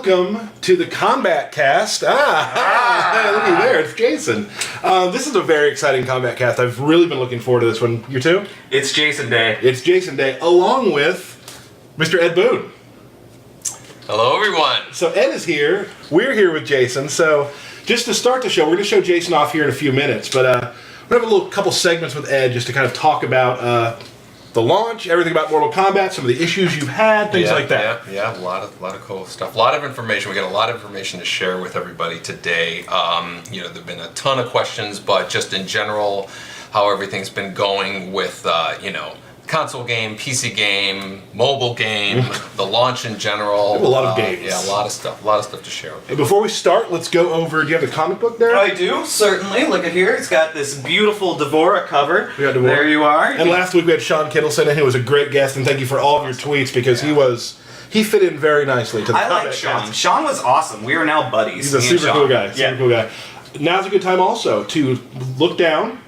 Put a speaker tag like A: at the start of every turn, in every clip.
A: welcome to the Kombat Kast. Look at you there, it's Jason. This is a very exciting Kombat Kast. I've really been looking forward to this one. You too?
B: It's Jason Day.
A: It's Jason Day, along with Mr. Ed Boon.
C: Hello, everyone.
A: So Ed is here. We're here with Jason. So just to start the show, we're going to show Jason off here in a few minutes. But we're going to have a couple segments with Ed just to kind of talk about the launch, everything about Mortal Kombat, some of the issues you've had, things like that.
C: Yeah, a lot of cool stuff. A lot of information. We got a lot of information to share with everybody today. There've been a ton of questions, but just in general, how everything's been going with, console game, PC game, mobile game, the launch in general.
A: We have a lot of games.
C: Yeah, a lot of stuff to share with you.
A: And before we start, let's go over, do you have the comic book there?
B: I do, certainly. Look at here. It's got this beautiful Devora cover.
A: We got Devora.
B: There you are.
A: And last week we had Sean Kittleson, and he was a great guest, and thank you for all of your tweets, because he fit in very nicely to the
B: I like
A: Kombat
B: Sean.
A: Cast.
B: Sean was awesome. We are now buddies.
A: He's a super cool guy.
B: Yeah.
A: Super cool guy. Now's a good time also to look down.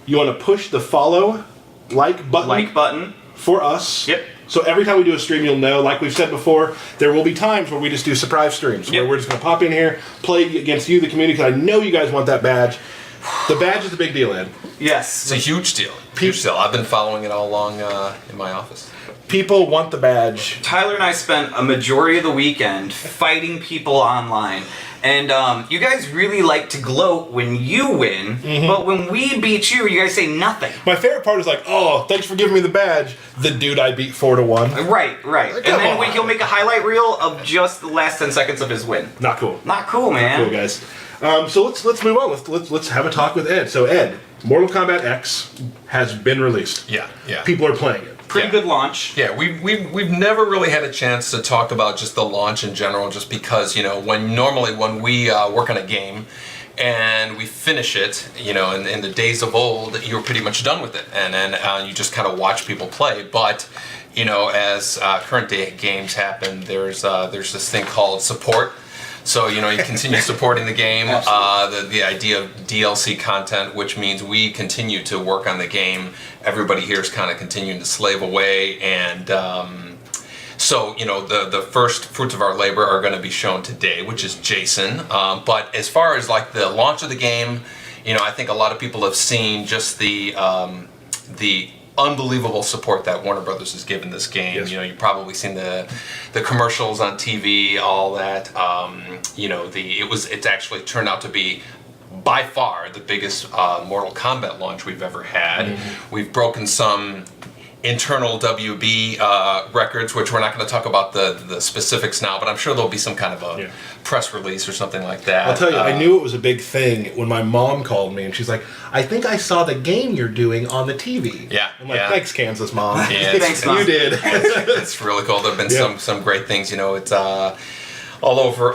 A: You want to push the follow, like button. For us.
B: Yep.
A: So every time we do a stream, you'll know, like we've said before, there will be times where we just do surprise streams, where we're just going to pop in here, play against you, the community, because I know you guys want that badge. The badge is a big deal, Ed.
B: Yes.
C: It's a huge deal. Huge deal. I've been following it all along in my office.
A: People want the badge.
B: Tyler and I spent a majority of the weekend fighting people online. And you guys really like to gloat when you win, but when we beat you guys say nothing.
A: My favorite part is like, oh, thanks for giving me the badge. The dude I beat 4-1.
B: Right.
A: Like,
B: And
A: come
B: then
A: on.
B: he'll make a highlight reel of just the last 10 seconds of his win.
A: Not cool.
B: Not cool, man.
A: Cool, guys. So let's move on. Let's have a talk with Ed. So Ed, Mortal Kombat X has been released.
C: Yeah.
A: People are playing it.
B: Pretty good launch.
C: Yeah, we've never really had a chance to talk about just the launch in general, just because when we work on a game and we finish it, in the days of old, you were pretty much done with it, and then you just kind of watch people play. But as current day games happen, there's this thing called support. So, you continue supporting the game, the idea of DLC content, which means we continue to work on the game. Everybody here is kind of continuing to slave away, and so, the first fruits of our labor are going to be shown today, which is Jason. But as far as like the launch of the game, I think a lot of people have seen just the unbelievable support that Warner Brothers has given this game.
A: Yes.
C: You've probably seen the commercials on TV, all that. It's actually turned out to be by far the biggest Mortal Kombat launch we've ever had. We've broken some internal WB records, which we're not going to talk about the specifics now, but I'm sure there'll be some kind of a press release or something like that.
A: I'll tell you, I knew it was a big thing when my mom called me, and she's like, I think I saw the game you're doing on the TV.
C: Yeah.
A: I'm like, thanks, Kansas Mom.
C: Yeah,
B: Thanks, Mom.
A: You did.
C: It's really cool. There have been some great things. It's all over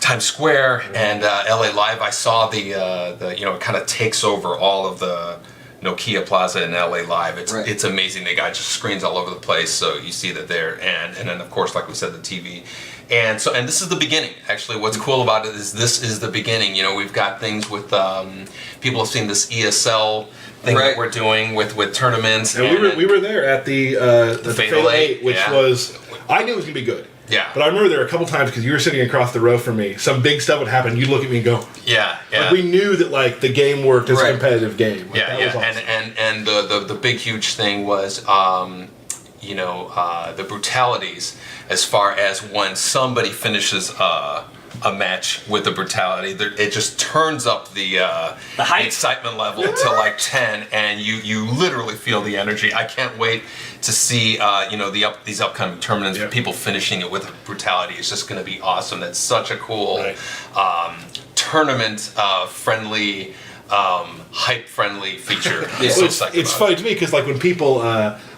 C: Times Square and LA Live. I saw the it kind of takes over all of the Nokia Plaza in LA Live. It's amazing. They got just screens all over the place, so you see that there, and then of course, like we said, the TV. And this is the beginning. Actually, what's cool about it is this is the beginning. We've got things with people have seen this ESL thing that we're doing with tournaments.
A: And we were there at the Fatal 8, which was, I knew it was gonna be good.
C: Yeah.
A: But I remember there were a couple times, because you were sitting across the row from me, some big stuff would happen, you'd look at me and go,
C: Yeah.
A: Like, we knew that like the game worked as a competitive game. Like, that was awesome.
C: And the big huge thing was the brutalities, as far as when somebody finishes a match with the brutality, it just turns up the excitement level to like 10, and you literally feel the energy. I can't wait to see these upcoming tournaments, people finishing it with brutality. It's just going to be awesome. That's such a cool tournament friendly, hype friendly feature.
A: It's funny to me, because like when people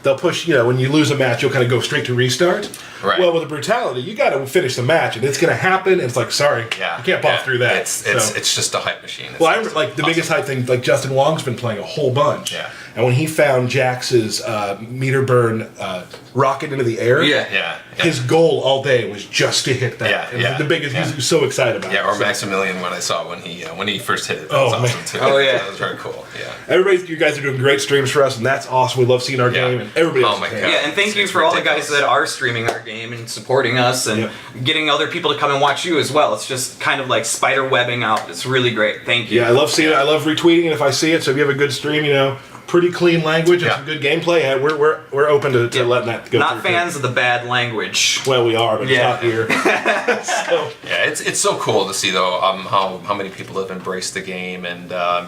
A: they'll push, when you lose a match, you'll kind of go straight to restart.
C: Right.
A: Well, with the brutality, you got to finish the match, and it's going to happen. And it's like, sorry, you can't pop through that.
C: It's just a hype machine.
A: I remember like the biggest hype thing. Like Justin Wong's been playing a whole bunch.
C: Yeah.
A: And when he found Jax's meter burn rocket into the air, his goal all day was just to hit that. And the biggest. He was so excited about it.
C: Yeah, or Maximilian when I saw when he first hit it. That was awesome too.
B: Oh yeah,
C: that was very cool. Yeah.
A: Everybody, you guys are doing great streams for us, and that's awesome. We love seeing our game. And everybody
C: Oh
A: else.
C: my God.
B: Yeah, and thank you
C: It's
B: for all the guys
C: ridiculous.
B: that are streaming our game and supporting us and getting other people to come and watch you as well. It's just kind of like spider webbing out. It's really great. Thank you.
A: Yeah, I love seeing it. I love retweeting it if I see it. So if you have a good stream, pretty clean language and some good gameplay, we're open to letting that go.
B: Not fans of the bad language.
A: Well, we are, but it's not here. So.
C: Yeah, it's so cool to see though how many people have embraced the game, and a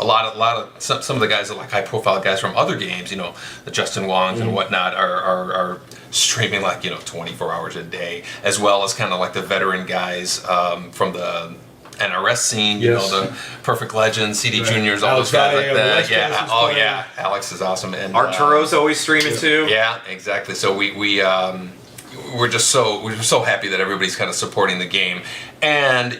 C: lot of some of the guys that like high profile guys from other games, the Justin Wongs and whatnot are streaming like 24 hours a day, as well as kind of like the veteran guys from the NRS scene, the Perfect Legends, CD Juniors, all those guys like that. Yeah. Oh yeah, Alex is awesome. And
B: Arturo's always streaming too.
C: Yeah, exactly. So we're just so happy that everybody's kind of supporting the game, and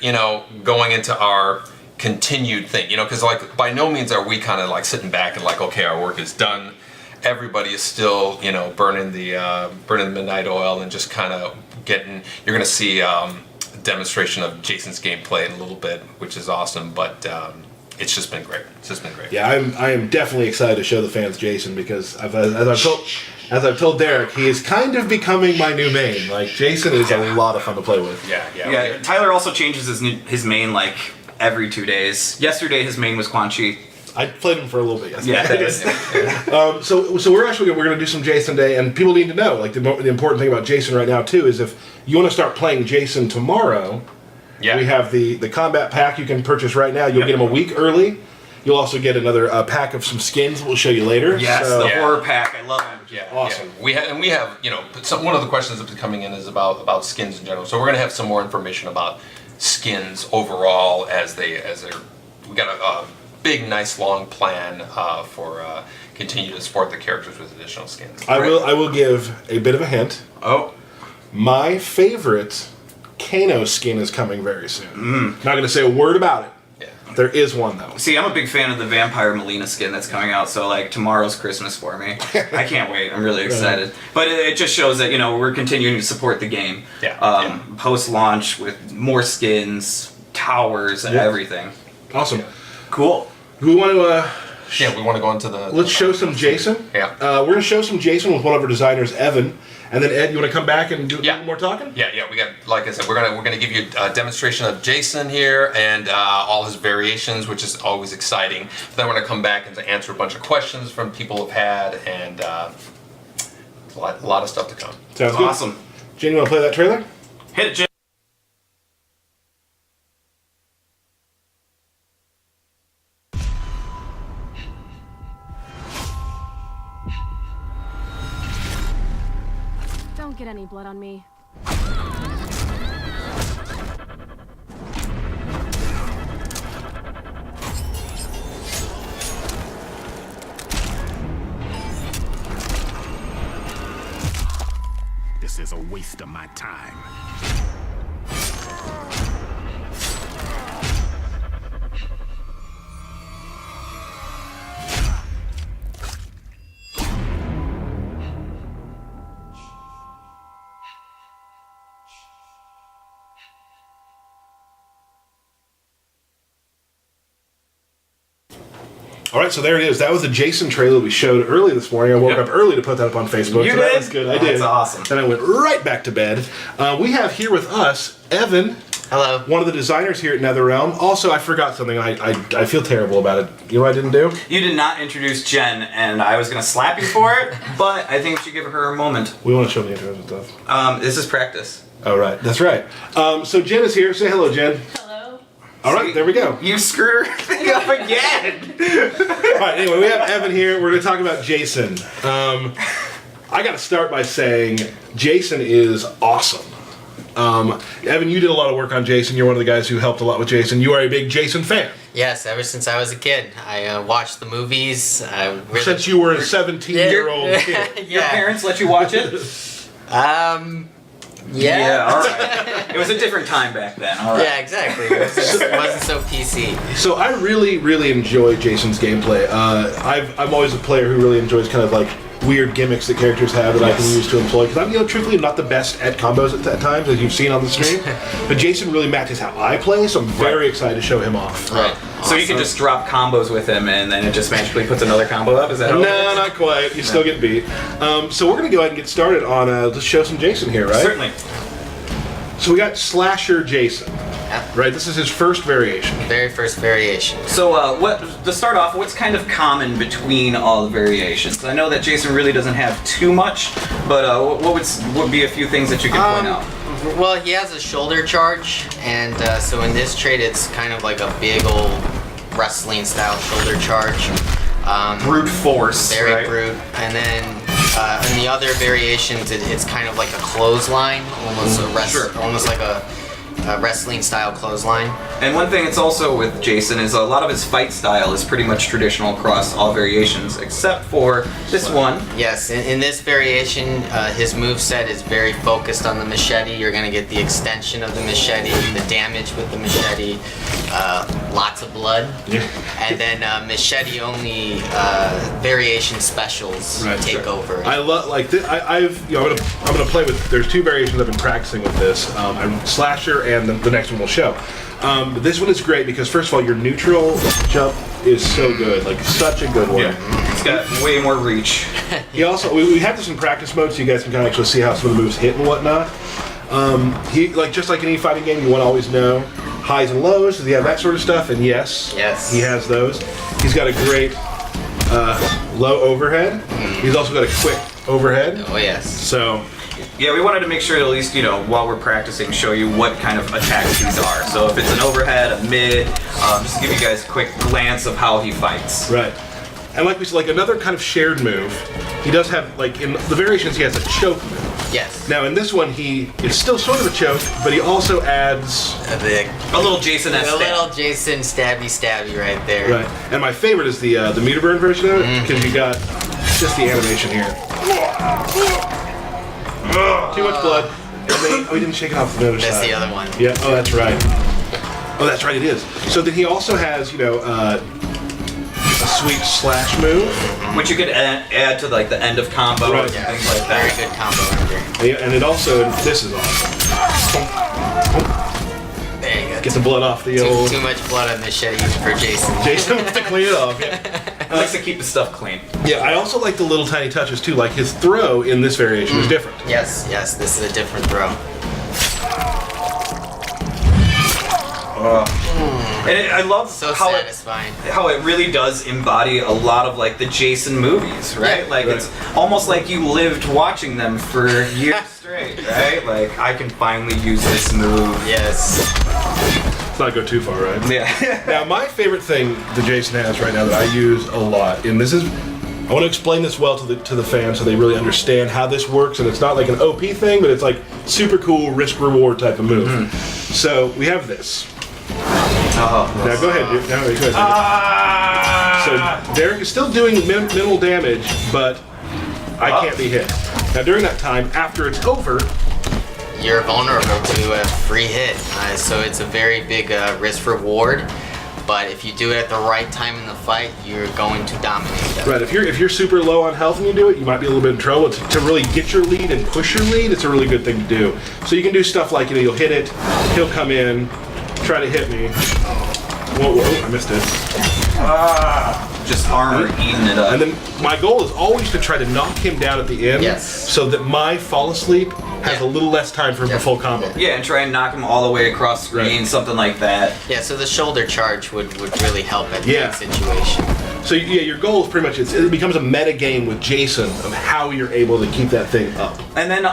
C: going into our continued thing, because like by no means are we kind of like sitting back and like, okay, our work is done. Everybody is still burning the midnight oil and just kind of getting. You're going to see. Demonstration of Jason's gameplay in a little bit, which is awesome, but it's just been great.
A: Yeah, I am definitely excited to show the fans Jason, because as I've told Derek, he is kind of becoming my new main. Like, Jason is a lot of fun to play with.
B: Yeah. Tyler also changes his main like every 2 days. Yesterday his main was Quan Chi.
A: I played him for a little bit yesterday.
B: Yeah.
A: So we're going to do some Jason Day, and people need to know, like, the important thing about Jason right now too is if you want to start playing Jason tomorrow, we have the Kombat Pack you can purchase right now. You'll get him a week early. You'll also get another pack of some skins we'll show you later.
B: Yes, the horror pack. I love it.
C: Yeah,
A: awesome.
C: Yeah. We have one of the questions that's been coming in is about skins in general. So we're going to have some more information about skins overall as they're. We got a big, nice, long plan for continue to support the characters with additional skins.
A: I will give a bit of a hint.
B: Oh.
A: My favorite Kano skin is coming very soon. Not going to say a word about it. Yeah. There is one, though.
B: See, I'm a big fan of the Vampire Melina skin that's coming out, so like tomorrow's Christmas for me. I can't wait. I'm really excited. But it just shows that, we're continuing to support the game.
C: Yeah.
B: Post-launch with more skins, towers, and everything.
A: Awesome.
B: Cool.
A: Do we want to...
C: we want to go into the...
A: Let's show some Jason.
C: Yeah.
A: We're going to show some Jason with one of our designers, Evan. And then, Ed, you want to come back and do a little more talking?
C: Yeah. We got, like I said, we're gonna give you a demonstration of Jason here and all his variations, which is always exciting. Then we're gonna come back and answer a bunch of questions from people have had, and a lot of stuff to come.
A: Sounds good.
B: Awesome.
A: Jen, you want to play that trailer?
B: Hit it, Jim.
D: Don't get any blood on me.
E: This is a waste of my time.
A: All right, so there it is. That was the Jason trailer we showed early this morning. I woke up early to put that up on Facebook.
B: You
A: so
B: did?
A: That was good. I did.
B: That's awesome.
A: Then I went right back to bed. We have here with us Evan.
F: Hello.
A: One of the designers here at NetherRealm. Also, I forgot something. I feel terrible about it. You know what I didn't do?
B: You did not introduce Jen, and I was going to slap you for it, but I think we should give her a moment.
A: We want to show the intros and stuff.
B: This is practice.
A: Oh, right. That's right. So Jen is here. Say hello, Jen.
D: Hello.
A: All right, there we go.
B: You screwed her thing up again.
A: All right, anyway, we have Evan here. We're going to talk about Jason. I got to start by saying Jason is awesome. Evan, you did a lot of work on Jason. You're one of the guys who helped a lot with Jason. You are a big Jason fan.
F: Yes, ever since I was a kid. I watched the movies.
A: Since you were a 17-year-old kid.
B: Your parents let you watch it?
F: Yeah.
B: All right. It was a different time back then. All right.
F: Yeah, exactly. It wasn't so PC.
A: So I really, really enjoy Jason's gameplay. I'm always a player who really enjoys kind of like weird gimmicks that characters have that I can use to employ. Because I'm, truthfully not the best at combos at times, as you've seen on the stream. But Jason really matches how I play, so I'm very excited to show him off.
B: Right. So you can just drop combos with him, and then it just magically puts another combo up. Is that?
A: No, not quite. You still get beat. So we're gonna go ahead and get started on let's show some Jason here, right?
B: Certainly.
A: So we got Slasher Jason.
F: Yep.
A: Right. This is his first variation.
F: Very first variation.
B: So, to start off, what's kind of common between all the variations? I know that Jason really doesn't have too much, but what would be a few things that you could point out?
F: Well, he has a shoulder charge, and so in this trade, it's kind of like a big old wrestling style shoulder charge.
B: Brute force,
F: Very
B: right?
F: brute. And then in the other variations, it's kind of like a clothesline, almost like a wrestling style clothesline.
B: And one thing it's also with Jason is a lot of his fight style is pretty much traditional across all variations, except for this one.
F: Yes, in this variation, his moveset is very focused on the machete. You're going to get the extension of the machete, the damage with the machete, lots of blood, and then machete only variation specials take over.
A: I love this. I'm gonna play with. There's two variations I've been practicing with this. I'm Slasher, and the next one we'll show. But this one is great because first of all, your neutral jump is so good, like such a good one.
B: Yeah, it's got way more reach.
A: He also we have this in practice mode, so you guys can kind of actually see how some of the moves hit and whatnot. He just like any fighting game, you want to always know highs and lows. Does he have that sort of stuff? And yes,
F: he
A: has those. He's got a great low overhead. He's also got a quick overhead.
F: Oh yes.
A: So.
B: Yeah, we wanted to make sure at least, while we're practicing, show you what kind of attacks these are. So if it's an overhead, a mid, just to give you guys a quick glance of how he fights.
A: Right. And like we said, like another kind of shared move, he does have, like in the variations, he has a choke move.
F: Yes.
A: Now in this one, it's still sort of a choke, but he also adds
B: a little Jason-esque.
F: A little Jason stabby right there.
A: Right. And my favorite is the meter burn version of it, because you got just the animation here. Too much blood. And he didn't shake it off the other side.
F: That's the other one.
A: Yeah. Oh, that's right. Oh, that's right. It is. So then he also has, a sweet slash move,
B: which you could add to like the end of combo and things like that.
F: Very good combo ender.
A: Yeah, and it also, this is awesome.
F: There you go.
A: Get the blood off the old.
F: Too much blood on machete for Jason.
A: Jason wants to clean it off.
B: He likes to keep the stuff clean.
A: Yeah, I also like the little tiny touches too. Like his throw in this variation is different.
F: Yes, this is a different throw.
B: And I love
F: So
B: how
F: satisfying.
B: how it really does embody a lot of like the Jason movies, right?
F: Yeah.
B: Like it's almost like you lived watching them for years straight, right? Like I can finally use this move.
F: Yes.
A: Let's not go too far, right?
B: Yeah.
A: Now, my favorite thing that Jason has right now that I use a lot, and this is, I want to explain this well to the fans so they really understand how this works, and it's not like an OP thing, but it's like super cool risk-reward type of move. So we have this. Now go ahead, dude. Now, go ahead. So Derek is still doing minimal damage, but I can't be hit. Now during that time, after it's over,
F: You're vulnerable to a free hit, so it's a very big risk reward. But if you do it at the right time in the fight, you're going to dominate them.
A: right, if you're super low on health and you do it, you might be a little bit in trouble. To really get your lead and push your lead, it's a really good thing to do. So you can do stuff like, you'll hit it, he'll come in, try to hit me. Whoa, I missed it.
B: Just armor eating it up.
A: And then my goal is always to try to knock him down at the end, so that my fall asleep has a little less time for the full combo.
B: Yeah, and try and knock him all the way across screen, something like that.
F: Yeah, so the shoulder charge would really help at
A: Yeah.
F: that situation.
A: So yeah, your goal is pretty much, it becomes a meta game with Jason of how you're able to keep that thing up.
B: And then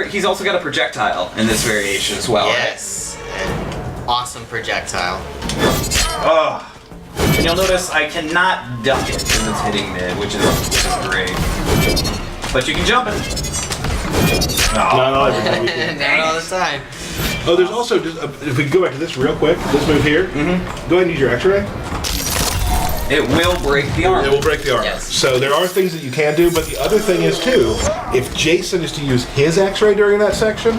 B: he's also got a projectile in this variation as well,
F: Yes, an awesome projectile.
B: right? And you'll notice I cannot duck it because it's hitting mid, which is great. But you can jump it.
A: Not all every time you can.
F: Not all the time.
A: Oh, there's also, just if we can go back to this real quick, this move here, go ahead and use your x-ray.
B: It will break the arm.
A: It will break the arm.
F: Yes.
A: So there are things that you can do, but the other thing is too, if Jason is to use his x-ray during that section,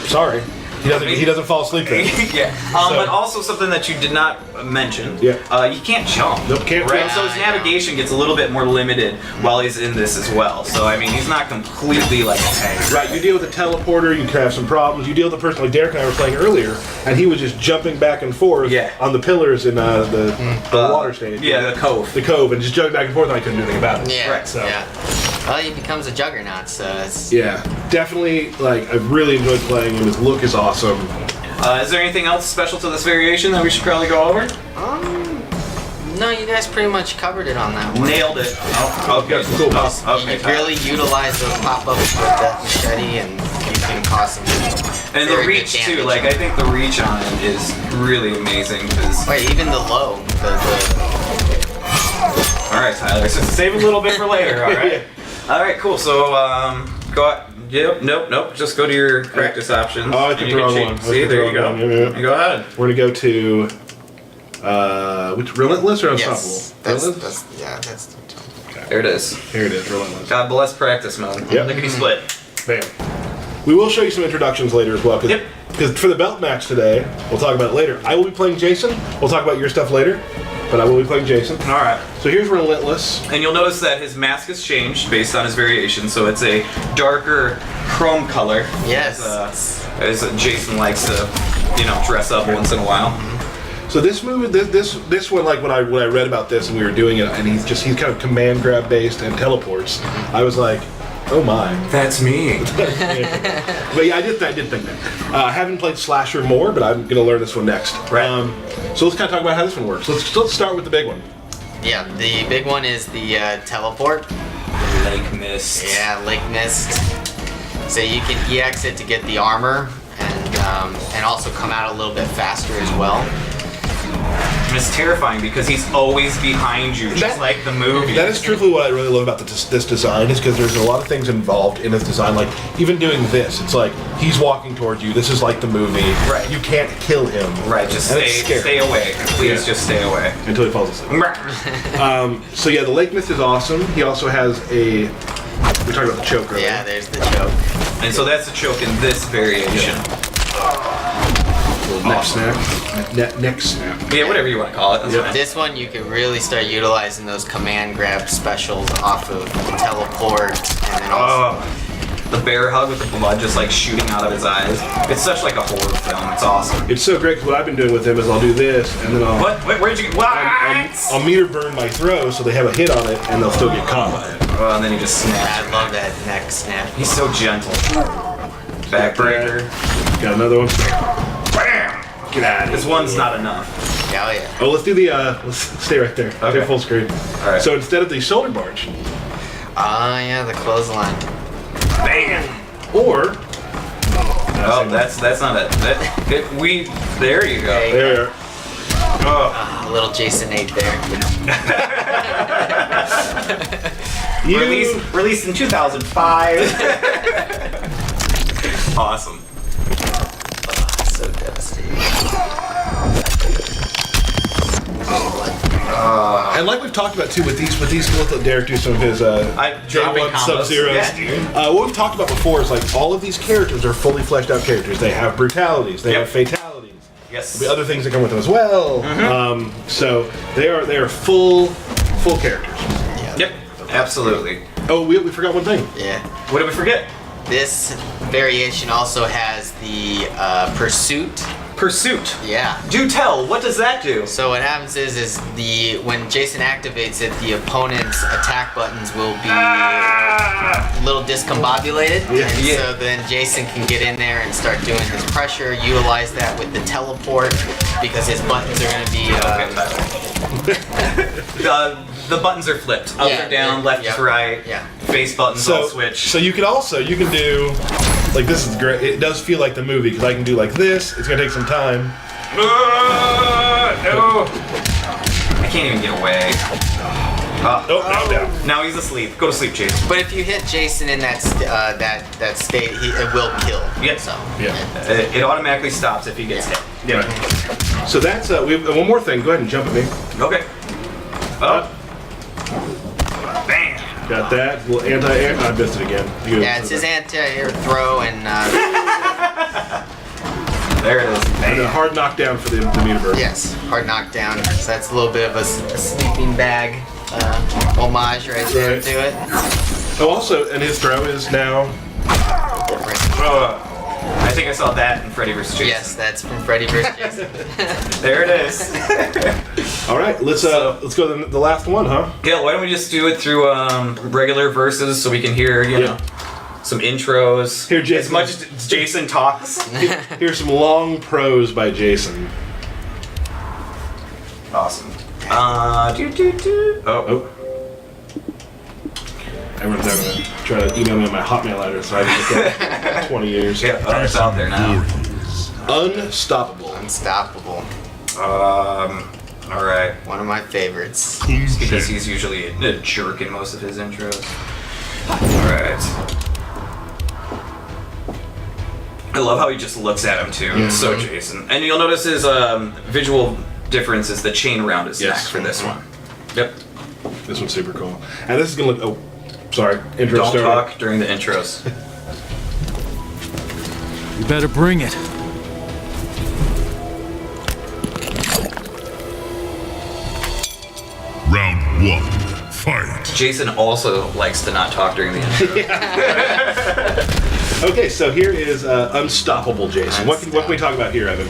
A: sorry, He doesn't fall asleep then.
B: Yeah. But also something that you did not mention.
A: Yeah.
B: You can't jump.
A: Nope, can't
B: Right.
A: jump.
B: So his navigation gets a little bit more limited while he's in this as well. So I mean, he's not completely like a tank.
A: Right, you deal with a teleporter, you can have some problems. You deal with the person like Derek and I were playing earlier, and he was just jumping back and forth on the pillars in the water stage.
B: Yeah, the cove.
A: The cove, and just jumping back and forth, and I couldn't do anything about it.
F: Yeah.
B: Right,
A: so.
F: Yeah. Well, he becomes a juggernaut, so it's.
A: Yeah, definitely, like, I've really enjoyed playing him. His look is awesome.
B: Is there anything else special to this variation that we should probably go over?
F: No, you guys pretty much covered it on that one.
B: Nailed it. Oh, okay.
A: Cool.
B: Okay.
F: You really utilize those pop-ups with that machete, and you can cause some.
B: And the
F: very good
B: reach too.
F: damage.
B: Like I think the reach on it is really amazing. Cause...
F: Wait, even the low.
B: All right, Tyler. So save a little bit for later. All right. All right. Cool. So go out. Yep. Nope. Just go to your practice options.
A: Oh, I took
B: and
A: the
B: you can
A: wrong
B: change-
A: one.
B: See, there you go.
A: Yeah.
B: You go ahead.
A: We're gonna go to which Relentless or
F: Yes,
A: Unstoppable?
F: that's.
B: There it is.
A: Here it is, Relentless.
B: God bless practice mode.
A: Yep.
B: Lickety split.
A: Bam. We will show you some introductions later as well, because
B: Yep.
A: for the belt match today, we'll talk about it later. I will be playing Jason. We'll talk about your stuff later, but I will be playing Jason.
B: All right.
A: So here's Relentless.
B: And you'll notice that his mask has changed based on his variation, so it's a darker chrome color.
F: Yes.
B: As Jason likes to, dress up once in a while.
A: So this movie, this one, like when I read about this and we were doing it, and he's kind of command grab based and teleports. I was like, oh my.
B: That's me.
A: But yeah, I did think that. I haven't played Slasher more, but I'm gonna learn this one next.
B: Right.
A: So let's kind of talk about how this one works. Let's start with the big one.
F: Yeah, the big one is the teleport.
B: Lake Mist.
F: Yeah, Lake Mist. So you can EX it to get the armor, and also come out a little bit faster as well.
B: And it's terrifying because he's always behind you, just like the movie.
A: That is truthfully what I really love about this design, is because there's a lot of things involved in this design. Like even doing this, it's like he's walking towards you. This is like the movie.
B: Right.
A: You can't kill him.
B: Right, just
A: And it's scary.
B: stay away. Please just stay away.
A: Until he falls asleep. So yeah, the Lake Mist is awesome. He also has a. We're talking about the choke, right?
F: Yeah, there's the choke.
B: And so that's the choke in this variation.
A: Little neck snap. Neck snap.
B: Yeah, whatever you want to call it. That's fine.
F: This one you can really start utilizing those command grab specials off of the teleport, and then also
B: The bear hug with the blood just like shooting out of his eyes. It's such like a horror film. It's awesome.
A: It's so great because what I've been doing with him is I'll do this and then I'll.
B: What? Where'd you get? What?
A: I'll meter burn my throw so they have a hit on it and they'll still get caught by it.
B: Oh, and then he just snaps.
F: I love that neck snap.
B: He's so gentle. Backbreaker.
A: Got another one.
B: Bam!
A: Get out of
B: This
A: here.
B: one's not enough.
F: Oh yeah.
A: Oh, let's do the. Let's stay right there.
B: Okay.
A: Stay full screen.
B: All right.
A: So instead of the shoulder barge,
F: Yeah, the clothesline.
B: Bam!
A: or
B: Oh, that's not it. There you go.
A: there.
B: Oh.
F: A little Jason 8 there.
B: Released in 2005. Awesome.
F: So devastating.
A: And like we've talked about too with these, we'll let Derek do some of his
B: dropping combos.
A: Sub-Zeros.
B: Yeah.
A: What we've talked about before is like all of these characters are fully fleshed out characters. They have brutalities. They
B: Yep.
A: have fatalities.
B: Yes.
A: There'll be other things that come with them as well. So they are full characters.
B: Yep. Absolutely.
A: Oh, we forgot one thing.
F: Yeah.
B: What did we forget?
F: This variation also has the pursuit.
B: Pursuit.
F: Yeah.
B: Do tell. What does that do?
F: So what happens is when Jason activates it, the opponent's attack buttons will be a little discombobulated, and so then Jason can get in there and start doing his pressure. Utilize that with the teleport because his buttons are going to be.
B: The buttons are flipped. Up or down, left to right.
F: Yeah.
B: Face buttons all switch.
A: So you can do like this is great. It does feel like the movie because I can do like this. It's gonna take some time.
B: No. I can't even get away.
A: No.
B: Now he's asleep. Go to sleep, Jason.
F: But if you hit Jason in that state, it will kill.
B: Yep.
F: So.
A: Yeah.
B: It automatically stops if he gets hit. Yeah.
A: Right. So that's we have one more thing. Go ahead and jump at me.
B: Okay. Oh. Bam.
A: Got that. A little anti-air. I missed it again.
F: Yeah, it's his anti-air throw, and
A: And a hard knockdown for the Metaverse.
F: Yes, hard knockdown. So that's a little bit of a sleeping bag homage right there
A: Right.
F: to it.
A: Oh, also, and his throw is now.
B: I think I saw that in Freddy vs. Jason.
F: Yes, that's from Freddy vs. Jason.
B: There it is.
A: All right, let's go to the last one, huh?
B: Yeah, why don't we just do it through regular verses so we can hear, you know, some intros.
A: Here, Jason.
B: As much as Jason talks.
A: Here's some long prose by Jason.
B: Awesome. Oh.
A: Everyone's now gonna try to email me on my Hotmail address, so I can look at 20 years.
B: Yeah, it's out there now.
A: Unstoppable.
F: Unstoppable.
B: Alright.
F: One of my favorites.
B: Because he's usually a jerk in most of his intros. Alright. I love how he just looks at him too. It's so Jason. And you'll notice his visual difference is the chain around his neck for this one. Yep.
A: This one's super cool. And this is gonna look. Oh, sorry. Intro
B: Don't
A: started.
B: talk during the intros.
G: You better bring it.
E: Round 1. Fight.
B: Jason also likes to not talk during the intro.
A: Okay, so here is Unstoppable Jason. What can we talk about here, Evan?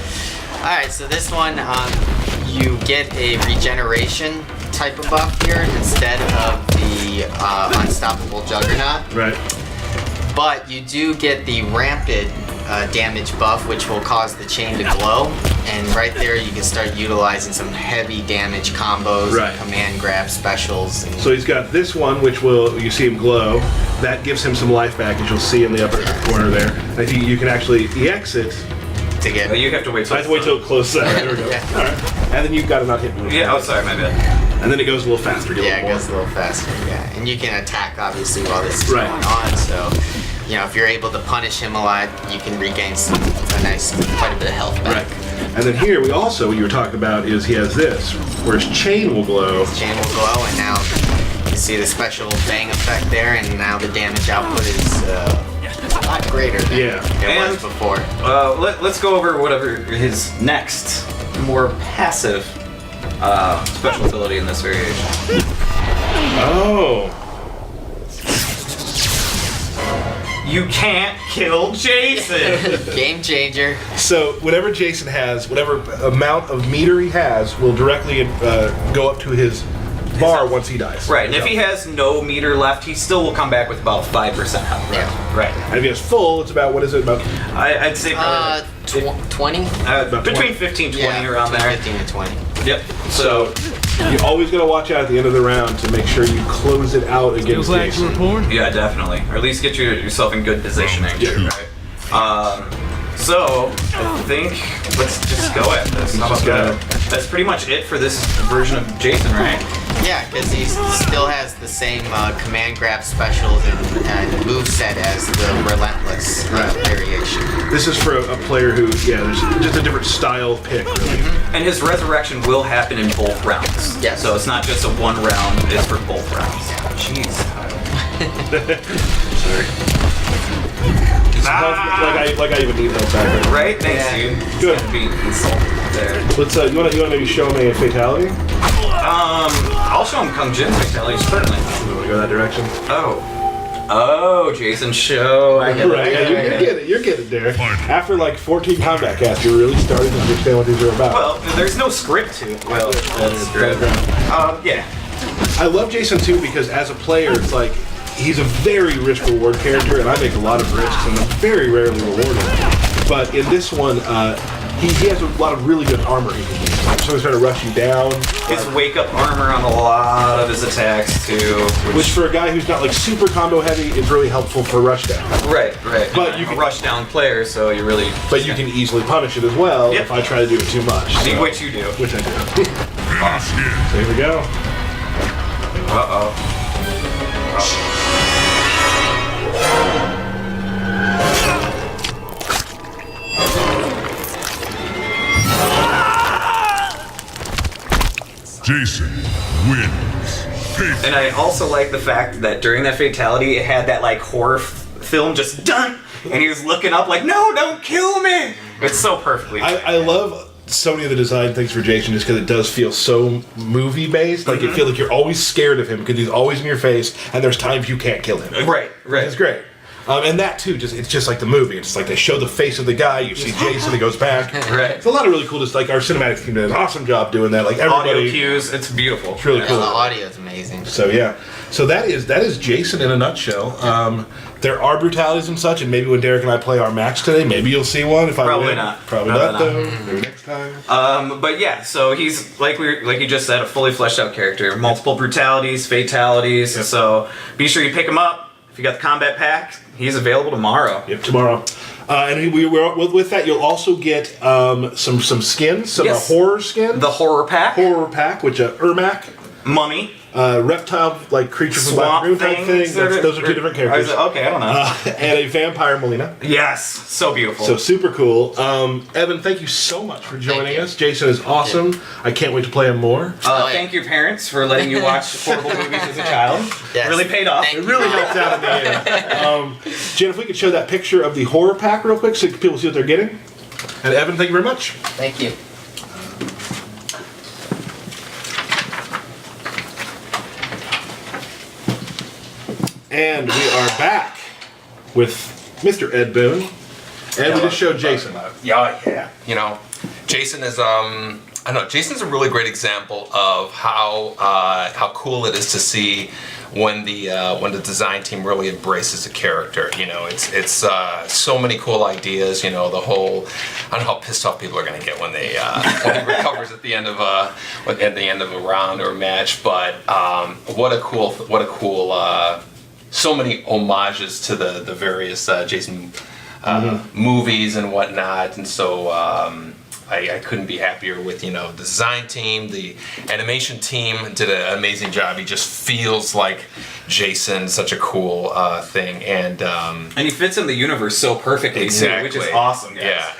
F: Alright, so this one, you get a regeneration type of buff here instead of the Unstoppable Juggernaut.
A: Right.
F: But you do get the rampant damage buff, which will cause the chain to glow. And right there, you can start utilizing some heavy damage combos,
A: Right.
F: and command grab specials. And
A: So he's got this one, which you see him glow. That gives him some life back, as you'll see in the upper corner there. I think you can actually exit.
F: to get
B: You have to wait till
A: I have to wait till it closes out. There we go.
F: Yeah.
A: All right. And then you've got to not hit me.
B: Yeah, oh sorry, my bad.
A: And then it goes a little faster. Do a
F: yeah,
A: little
F: it goes a
A: more.
F: little faster. Yeah, and you can attack obviously while this is
A: Right.
F: going on. So, you know, if you're able to punish him a lot, you can regain quite a bit of health back.
A: Right. And then here we also, what you were talking about, is he has this, where his chain will glow.
F: Chain will glow, and now you see the special bang effect there, and now the damage output is a lot greater than it
B: And-
F: was before.
B: Let's go over whatever his next, more passive special ability in this variation.
A: Oh.
B: You can't kill Jason!
F: Game changer.
A: So whatever Jason has, whatever amount of meter he has, will directly go up to his bar once he dies.
B: Right, and if he has no meter left, he still will come back with about 5% health.
F: Yeah.
B: Right.
A: And if he has full, it's about, what is it, about?
B: I'd say probably
F: 20?
A: about
B: between
A: 20.
B: 15 20
F: Yeah,
B: around
F: between
B: there.
F: 15 and 20.
B: Yep. So,
A: You always got to watch out at the end of the round to make sure you close it out against
G: Feels like you were
A: Jason.
G: born.
B: yeah, definitely. Or at least get yourself in good positioning.
A: Yeah.
B: Right. So, I think let's just go at this. How about
A: Just go.
B: that? That's pretty much it for this version of Jason, right?
F: Yeah, because he still has the same command grab specials and moveset as the Relentless variation.
A: This is for a player who, there's just a different style pick, really.
B: And his resurrection will happen in both rounds.
F: Yes.
B: So it's not just a one round, it's for both rounds. Jeez.
A: Like I even need help back there.
B: Right? Thanks,
F: Yeah.
B: dude.
A: Good.
B: Be insulted there.
A: Let's, you wanna maybe show me a fatality?
B: I'll show him Kung Jin's fatalities, certainly.
A: You wanna go that direction?
B: Oh, Jason show. I get it.
A: Right, yeah, you're getting it, Derek. After like 14 combat casts, you're really starting to understand what these are about.
B: Well, there's no script to it. Well, that's true. Yeah.
A: I love Jason too because as a player, it's like he's a very risk-reward character, and I make a lot of risks, and I'm very rarely rewarded. But in this one, he has a lot of really good armor he can use. Like someone's trying to rush you down.
B: His wake-up armor on a lot of his attacks, too.
A: Which for a guy who's not like super combo heavy is really helpful for rush down.
B: Right.
A: But you
B: can
A: can-
B: rush down player, so you really...
A: But you can easily punish it as well
B: Yep.
A: if I try to do it too much.
B: See
A: So-
B: what you do.
A: Which I do. So here we go.
B: Uh-oh.
E: Jason wins.
B: And I also like the fact that during that fatality, it had that like horror film just done, and he was looking up like, "No, don't kill me!" It's so perfectly.
A: I love so many of the design things for Jason just because it does feel so movie based. Like you feel like you're always scared of him because he's always in your face, and there's times you can't kill him.
B: Right.
A: It's great. And that too, it's just like the movie. It's like they show the face of the guy. You see Jason, he goes back.
B: Right.
A: It's a lot of really cool. Just like our cinematics team did an awesome job doing that. Like everybody,
B: Audio cues. It's beautiful.
A: it's really
F: The
A: cool.
F: audio is amazing.
A: So yeah, so that is Jason in a nutshell. There are brutalities and such, and maybe when Derek and I play our match today, maybe you'll see one. If I
B: Probably
A: win.
B: not.
A: Probably not though. Maybe next time.
B: But yeah, so he's like you just said, a fully fleshed out character. Multiple brutalities, fatalities.
A: Yep.
B: So be sure you pick him up. If you got the combat pack, he's available tomorrow.
A: Yep, tomorrow. And with that, you'll also get some skins, some
B: Yes.
A: horror skins.
B: The horror pack,
A: horror pack, which Ermac,
B: mummy,
A: reptile like creature from Black
B: swamp
A: Lagoon type thing.
B: things.
A: Those are two different characters.
B: Okay, I don't know.
A: And a vampire Molina.
B: Yes, so beautiful.
A: So super cool. Evan, thank you so much for joining
F: you.
A: us. Jason is awesome. I can't wait to play him more.
B: Thank your parents for letting you watch horrible movies as a child.
F: Yes.
B: Really paid off.
F: Thank
A: It really helps out in the end. Jen, if we could show that picture of the horror pack real quick so people see what they're getting. And Evan, thank you very much.
F: Thank you.
A: And we are back with Mr. Ed Boon. And we just showed Jason.
C: Yeah. You know, Jason is I don't know. Jason's a really great example of how cool it is to see when the design team really embraces a character. You know, it's so many cool ideas. You know, the whole I don't know how pissed off people are going to get when they when he recovers at the end of a round or a match. But what a cool so many homages to the various Jason movies and whatnot, and so I couldn't be happier with the design team. The animation team did an amazing job. He just feels like Jason, such a cool thing, and
B: he fits in the universe so perfectly,
C: exactly,
B: too, which is awesome. Guys.
C: Yeah,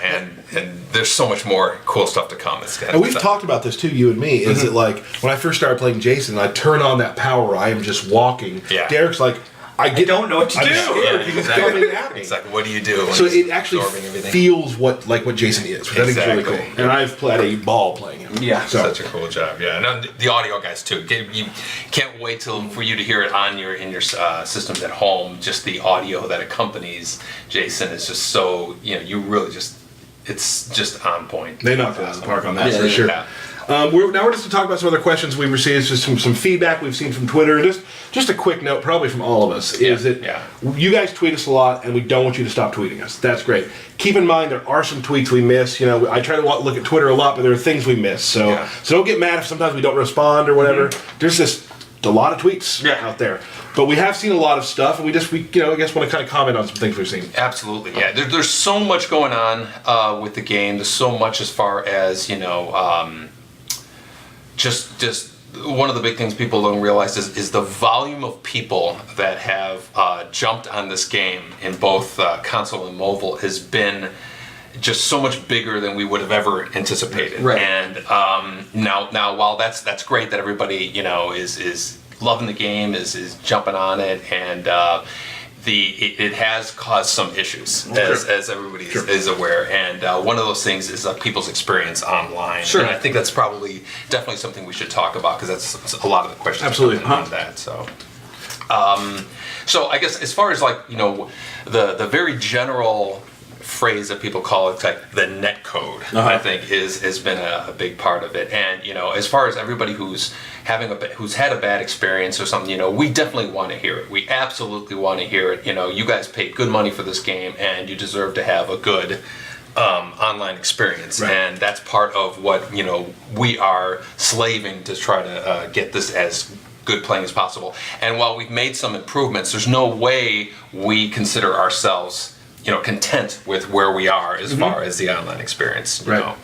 C: and there's so much more cool stuff to come.
A: And we've talked about this too, you and me. Is it like when I first started playing Jason, I turn on that power, I am just walking.
C: Yeah.
A: Derek's like, I
B: don't know what to
A: I'm
B: do.
A: scared.
C: Yeah,
A: He's
C: exactly.
A: coming at me.
C: It's like, what do you do? When
A: So
C: he's
A: it actually
C: absorbing everything?
A: feels what Jason is, which I think is really
C: Exactly.
A: cool. And I've played a ball playing him.
B: Yeah.
A: So
C: Such a cool job, yeah. And the audio guys too. You can't wait for you to hear it in your systems at home. Just the audio that accompanies Jason is just so you really it's just on point.
A: they knocked it out of the park on that for
C: Yeah.
A: sure.
C: Yeah.
A: We're just to talk about some other questions we've received, just some feedback we've seen from Twitter. Just a quick note, probably from all of us, is that you guys tweet us a lot, and we don't want you to stop tweeting us. That's great. Keep in mind there are some tweets we miss. I try to look at Twitter a lot, but there are things we miss. So don't get mad if sometimes we don't respond or whatever. There's just a lot of tweets out there. But we have seen a lot of stuff, and we I guess want to kind of comment on some things we've seen.
C: Absolutely, yeah. There's so much going on with the game. There's so much as far as just one of the big things people don't realize is the volume of people that have jumped on this game in both console and mobile has been just so much bigger than we would have ever anticipated.
B: Right.
C: And now while that's great that everybody is loving the game, is jumping on it, and it has caused some issues, as everybody is aware, and one of those things is people's experience online.
B: Sure.
C: And I think that's definitely something we should talk about, because that's a lot of the questions
A: Absolutely.
C: coming in on that. So I guess as far as the very general phrase that people call it, like the net code, I think has been a big part of it. And as far as everybody who's had a bad experience or something, we definitely want to hear it. We absolutely want to hear it. You guys paid good money for this game, and you deserve to have a good online experience.
A: Right.
C: And that's part of what we are slaving to try to get this as good playing as possible. And while we've made some improvements, there's no way we consider ourselves content with where we are as far as the online experience. You know.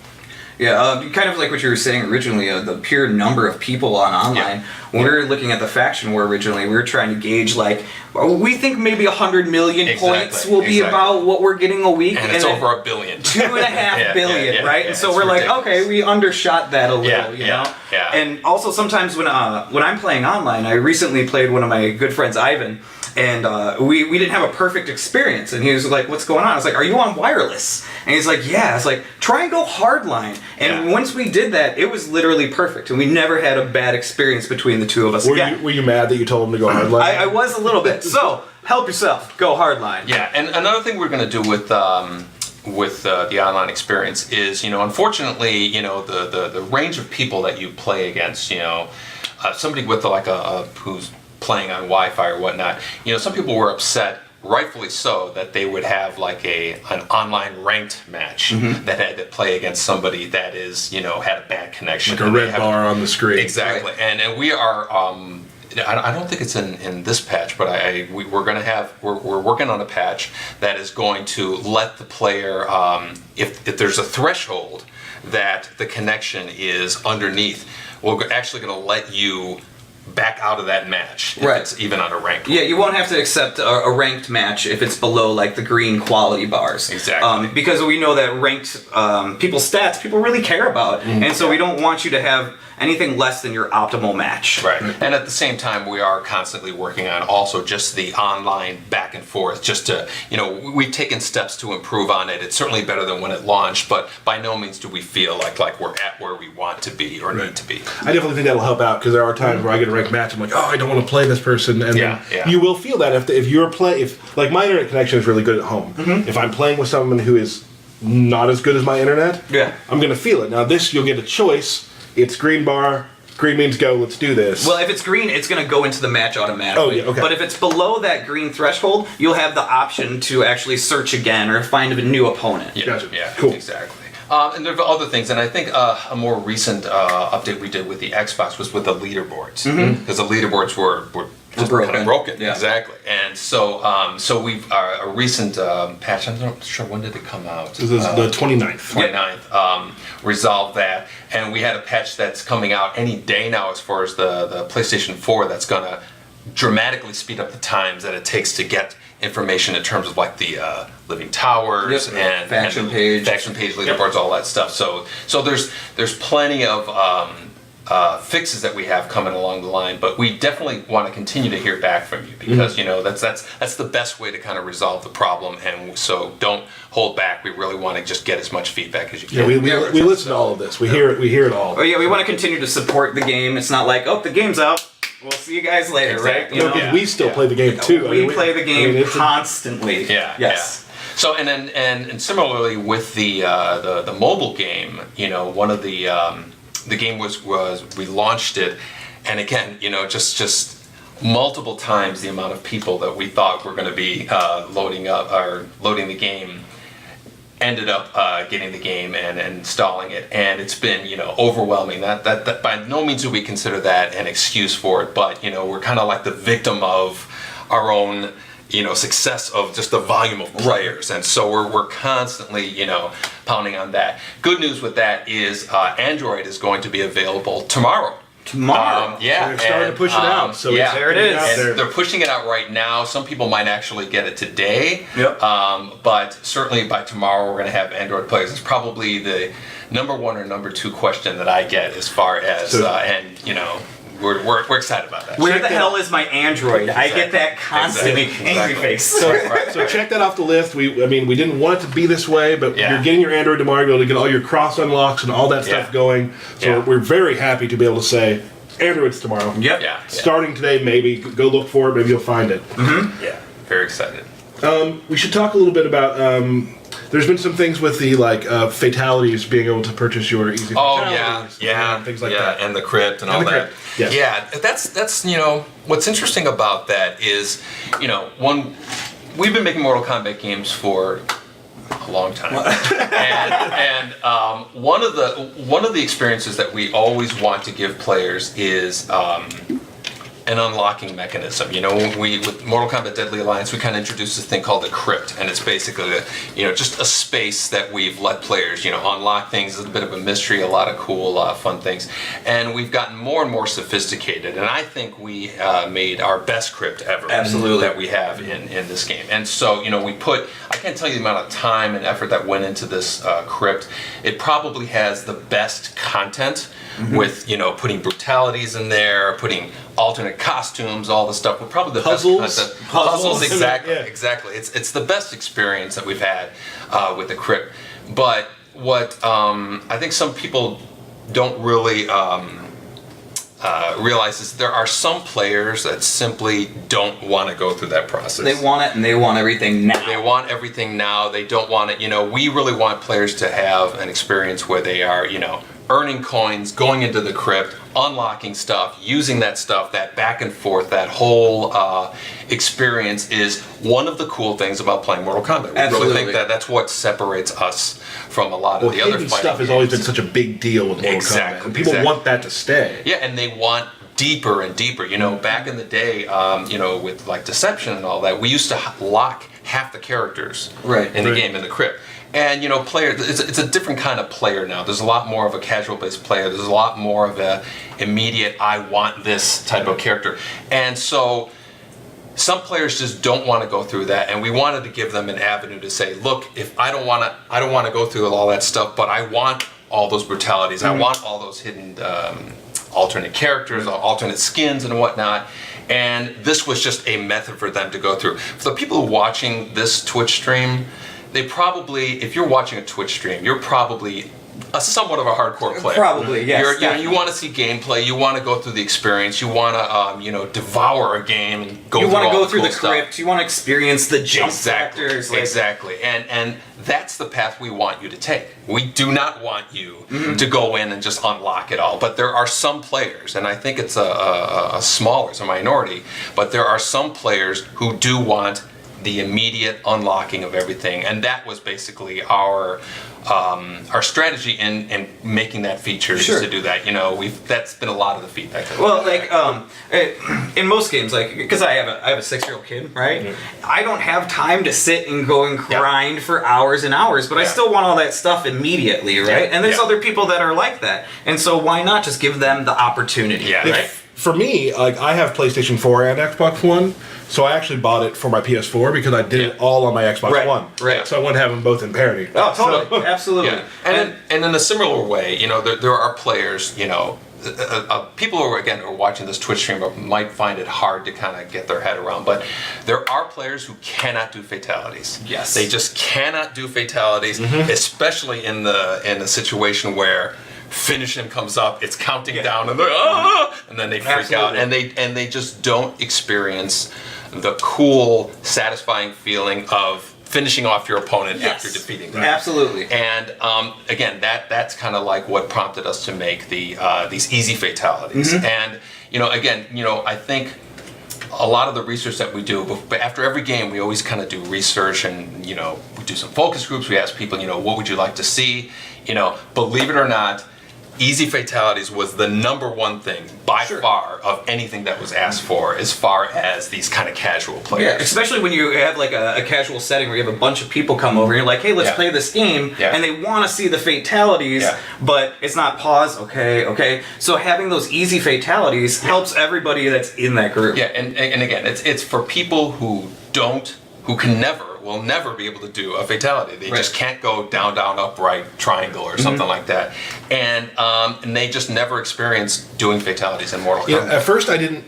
B: Yeah, kind of like what you were saying originally, the pure number of people on online.
C: Yeah.
B: When we were looking at the faction war originally, we were trying to gauge, we think maybe 100 million points will be about what we're getting a week.
C: And it's over $1 billion.
B: 2.5 billion, right? And so
C: it's
B: we're
C: ridiculous.
B: like, okay, we undershot that a little, you know?
C: Yeah.
B: And also sometimes when I'm playing online, I recently played one of my good friends, Ivan, and we didn't have a perfect experience. And he was like, "What's going on?" I was like, "Are you on wireless?" And he's like, "Yeah." I was like, "Try and go hardline." And once we did that, it was literally perfect, and we never had a bad experience between the two of us again.
A: Were you mad that you told him to go hardline?
B: I was a little bit. So help yourself, go hardline.
C: Yeah, and another thing we're going to do with the online experience is, unfortunately, the range of people that you play against, somebody with like a who's playing on Wi-Fi or whatnot, some people were upset, rightfully so, that they would have like an online ranked match that had to play against somebody that had a bad connection.
A: Like a red bar on the screen.
C: Exactly, right. And we are. I don't think it's in this patch, but we're working on a patch that is going to let the player, if there's a threshold that the connection is underneath, we're actually going to let you back out of that match if it's even on a ranked.
B: Yeah, you won't have to accept a ranked match if it's below like the green quality bars.
C: Exactly.
B: Because we know that ranked people's stats people really care about, and so we don't want you to have anything less than your optimal match.
C: Right. And at the same time, we are constantly working on also just the online back and forth, just to, we've taken steps to improve on it. It's certainly better than when it launched, but by no means do we feel like we're at where we want to be or need to be.
A: I definitely think that'll help out, because there are times where I get a ranked match, I'm like, I don't want to play this person, and then you will feel that if like my internet connection is really good at home. If I'm playing with someone who is not as good as my internet, I'm going to feel it. Now this, you'll get a choice. It's green bar. Green means go. Let's do this.
B: Well, if it's green, it's going to go into the match automatically.
A: Oh, yeah, okay.
B: But if it's below that green threshold, you'll have the option to actually search again or find a new opponent.
C: Yeah,
A: Gotcha.
C: Yeah,
A: Cool.
C: Exactly. And there are other things, and I think a more recent update we did with the Xbox was with the leaderboards, because the leaderboards were just kind of broken.
B: Yeah.
C: Exactly. And so we've a recent patch. I'm not sure when did it come out.
A: This is the 29th.
C: 29th. Resolved that, and we had a patch that's coming out any day now as far as the PlayStation 4 that's going to dramatically speed up the times that it takes to get information in terms of like the living towers and
B: faction page
C: leaderboards, all that stuff. So there's plenty of fixes that we have coming along the line, but we definitely want to continue to hear back from you, because that's the best way to kind of resolve the problem, and so don't hold back. We really want to just get as much feedback as you can.
A: Yeah, we listen to all of this. We hear it all.
B: Oh yeah, we want to continue to support the game. It's not like, the game's out, we'll see you guys later,
C: Exactly.
B: right?
A: Because we still play the game too.
B: We play the game constantly.
C: Yeah.
B: Yes.
C: Yeah. So and similarly with the mobile game, one of the game was we launched it, and again, just multiple times the amount of people that we thought were going to be loading the game ended up getting the game and installing it, and it's been overwhelming. That by no means do we consider that an excuse for it, but we're kind of like the victim of our own success of just the volume of players, and so we're constantly pounding on that. Good news with that is Android is going to be available tomorrow.
B: Tomorrow.
A: So they're starting to push it out. So
B: there it is.
C: And they're pushing it out right now. Some people might actually get it today.
B: Yep.
C: But certainly by tomorrow we're going to have Android players. It's probably the number one or number two question that I get as far as we're excited about that.
B: Where the hell is my Android? I get that constantly. Angry face.
A: So check that off the list. We didn't want it to be this way, but you're getting your Android tomorrow. You're able to get all your cross unlocks and all that stuff going. So we're very happy to be able to say Android's tomorrow.
B: Yep.
C: Yeah.
A: Starting today, maybe go look for it. Maybe you'll find it.
C: Yeah. Very excited.
A: We should talk a little bit about. There's been some things with the fatalities, being able to purchase your easy. Things like that,
C: and the crypt and all that.
A: Yes.
C: Yeah, that's what's interesting about that is we've been making Mortal Kombat games for a long time, and one of the experiences that we always want to give players is an unlocking mechanism. With Mortal Kombat Deadly Alliance, we kind of introduced this thing called the crypt, and it's basically just a space that we've let players unlock things. It's a bit of a mystery, a lot of cool fun things, and we've gotten more and more sophisticated, and I think we made our best crypt ever.
B: Absolutely.
C: That we have in this game. And so I can't tell you the amount of time and effort that went into this crypt. It probably has the best content with putting brutalities in there, putting alternate costumes, all the stuff. Probably the
A: Puzzles.
C: best puzzles. Exactly,
A: Yeah.
C: exactly. It's the best experience that we've had with the crypt. But what I think some people don't really realize is there are some players that simply don't want to go through that process.
B: They want it and they want everything now.
C: They want everything now. They don't want it. We really want players to have an experience where they are, earning coins, going into the crypt, unlocking stuff, using that stuff, that back and forth, that whole experience is one of the cool things about playing Mortal Kombat. We
B: Absolutely.
C: really think that that's what separates us from a lot of the other
A: hidden
C: fighting
A: stuff has
C: games.
A: always been such a big deal with Mortal Kombat. And people want that to stay.
C: Yeah, and they want deeper and deeper. Back in the day, with like Deception and all that, we used to lock half the characters in the game in the crypt. And it's a different kind of player now. There's a lot more of a casual-based player. There's a lot more of a immediate, I want this type of character. And so some players just don't want to go through that, and we wanted to give them an avenue to say, look, if I don't want to go through all that stuff, but I want all those brutalities. I want all those hidden alternate characters, alternate skins and whatnot. And this was just a method for them to go through. For the people watching this Twitch stream, they probably, if you're watching a Twitch stream, you're probably somewhat of a hardcore player.
B: Probably, yes.
C: You want to see gameplay. You want to go through the experience. You want to, devour a game and go.
B: You
C: want to
B: go through
C: cool
B: the crypt. You want to experience the jump
C: exactly,
B: factors.
C: Exactly, and that's the path we want you to take. We do not want you to go in and just unlock it all. But there are some players, and I think it's a smaller, it's a minority, but there are some players who do want the immediate unlocking of everything, and that was basically our strategy in making that feature is to do that. That's been a lot of the feedback.
B: Well, in most games, because I have a 6-year-old kid, right? Mm-hmm. I don't have time to sit and go and grind for hours and hours, but I still want all that stuff immediately, right? And there's other people that are like that, and so why not just give them the opportunity?
C: Yeah, right.
A: For me, I have PlayStation 4 and Xbox One, so I actually bought it for my PS4 because I did it all on my Xbox One.
B: Right.
A: So I wanted to have them both in parity.
B: Oh, totally. Absolutely.
C: Yeah. And in a similar way, there are players, people who are watching this Twitch stream might find it hard to kind of get their head around, but there are players who cannot do fatalities.
B: Yes.
C: They just cannot do fatalities, especially in the situation where finish him comes up, it's counting down, and they're and then they freak out, and they just don't experience the cool, satisfying feeling of finishing off your opponent after defeating them.
B: Absolutely.
C: And again, that's kind of like what prompted us to make these easy fatalities. And I think a lot of the research that we do, but after every game, we always kind of do research, and we do some focus groups. We ask people, what would you like to see? Believe it or not, easy fatalities was the number one thing by far of anything that was asked for as far as these kind of casual players.
B: Yeah, especially when you have like a casual setting where you have a bunch of people come over and you're like, hey, let's play this game, and they want to see the fatalities, but it's not pause, okay. So having those easy fatalities helps everybody that's in that group.
C: Yeah, and again, it's for people who will never be able to do a fatality. They just can't go down, up, right, triangle, or something like that. And they just never experienced doing fatalities in Mortal Kombat.
A: At first I didn't,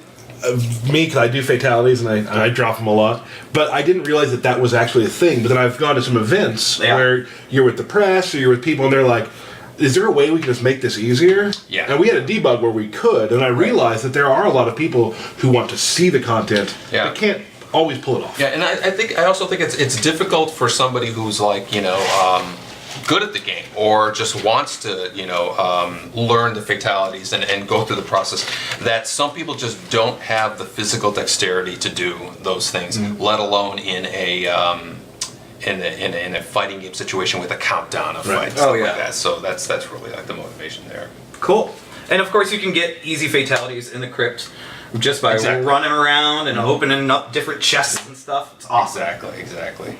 A: because I do fatalities and I drop them a lot, but I didn't realize that was actually a thing. But then I've gone to some events where you're with the press or you're with people and they're like, is there a way we can just make this easier?
C: Yeah.
A: And we had a debug where we could, and I realized that there are a lot of people who want to see the content but can't always pull it off.
C: Yeah, and I also think it's difficult for somebody who's like good at the game or just wants to learn the fatalities and go through the process. That some people just don't have the physical dexterity to do those things, let alone in a fighting game situation with a countdown of fights. Like that. So that's really like the motivation there.
B: Cool. And of course, you can get easy fatalities in the crypt just by running around and opening up different chests and stuff. It's awesome.
C: Exactly.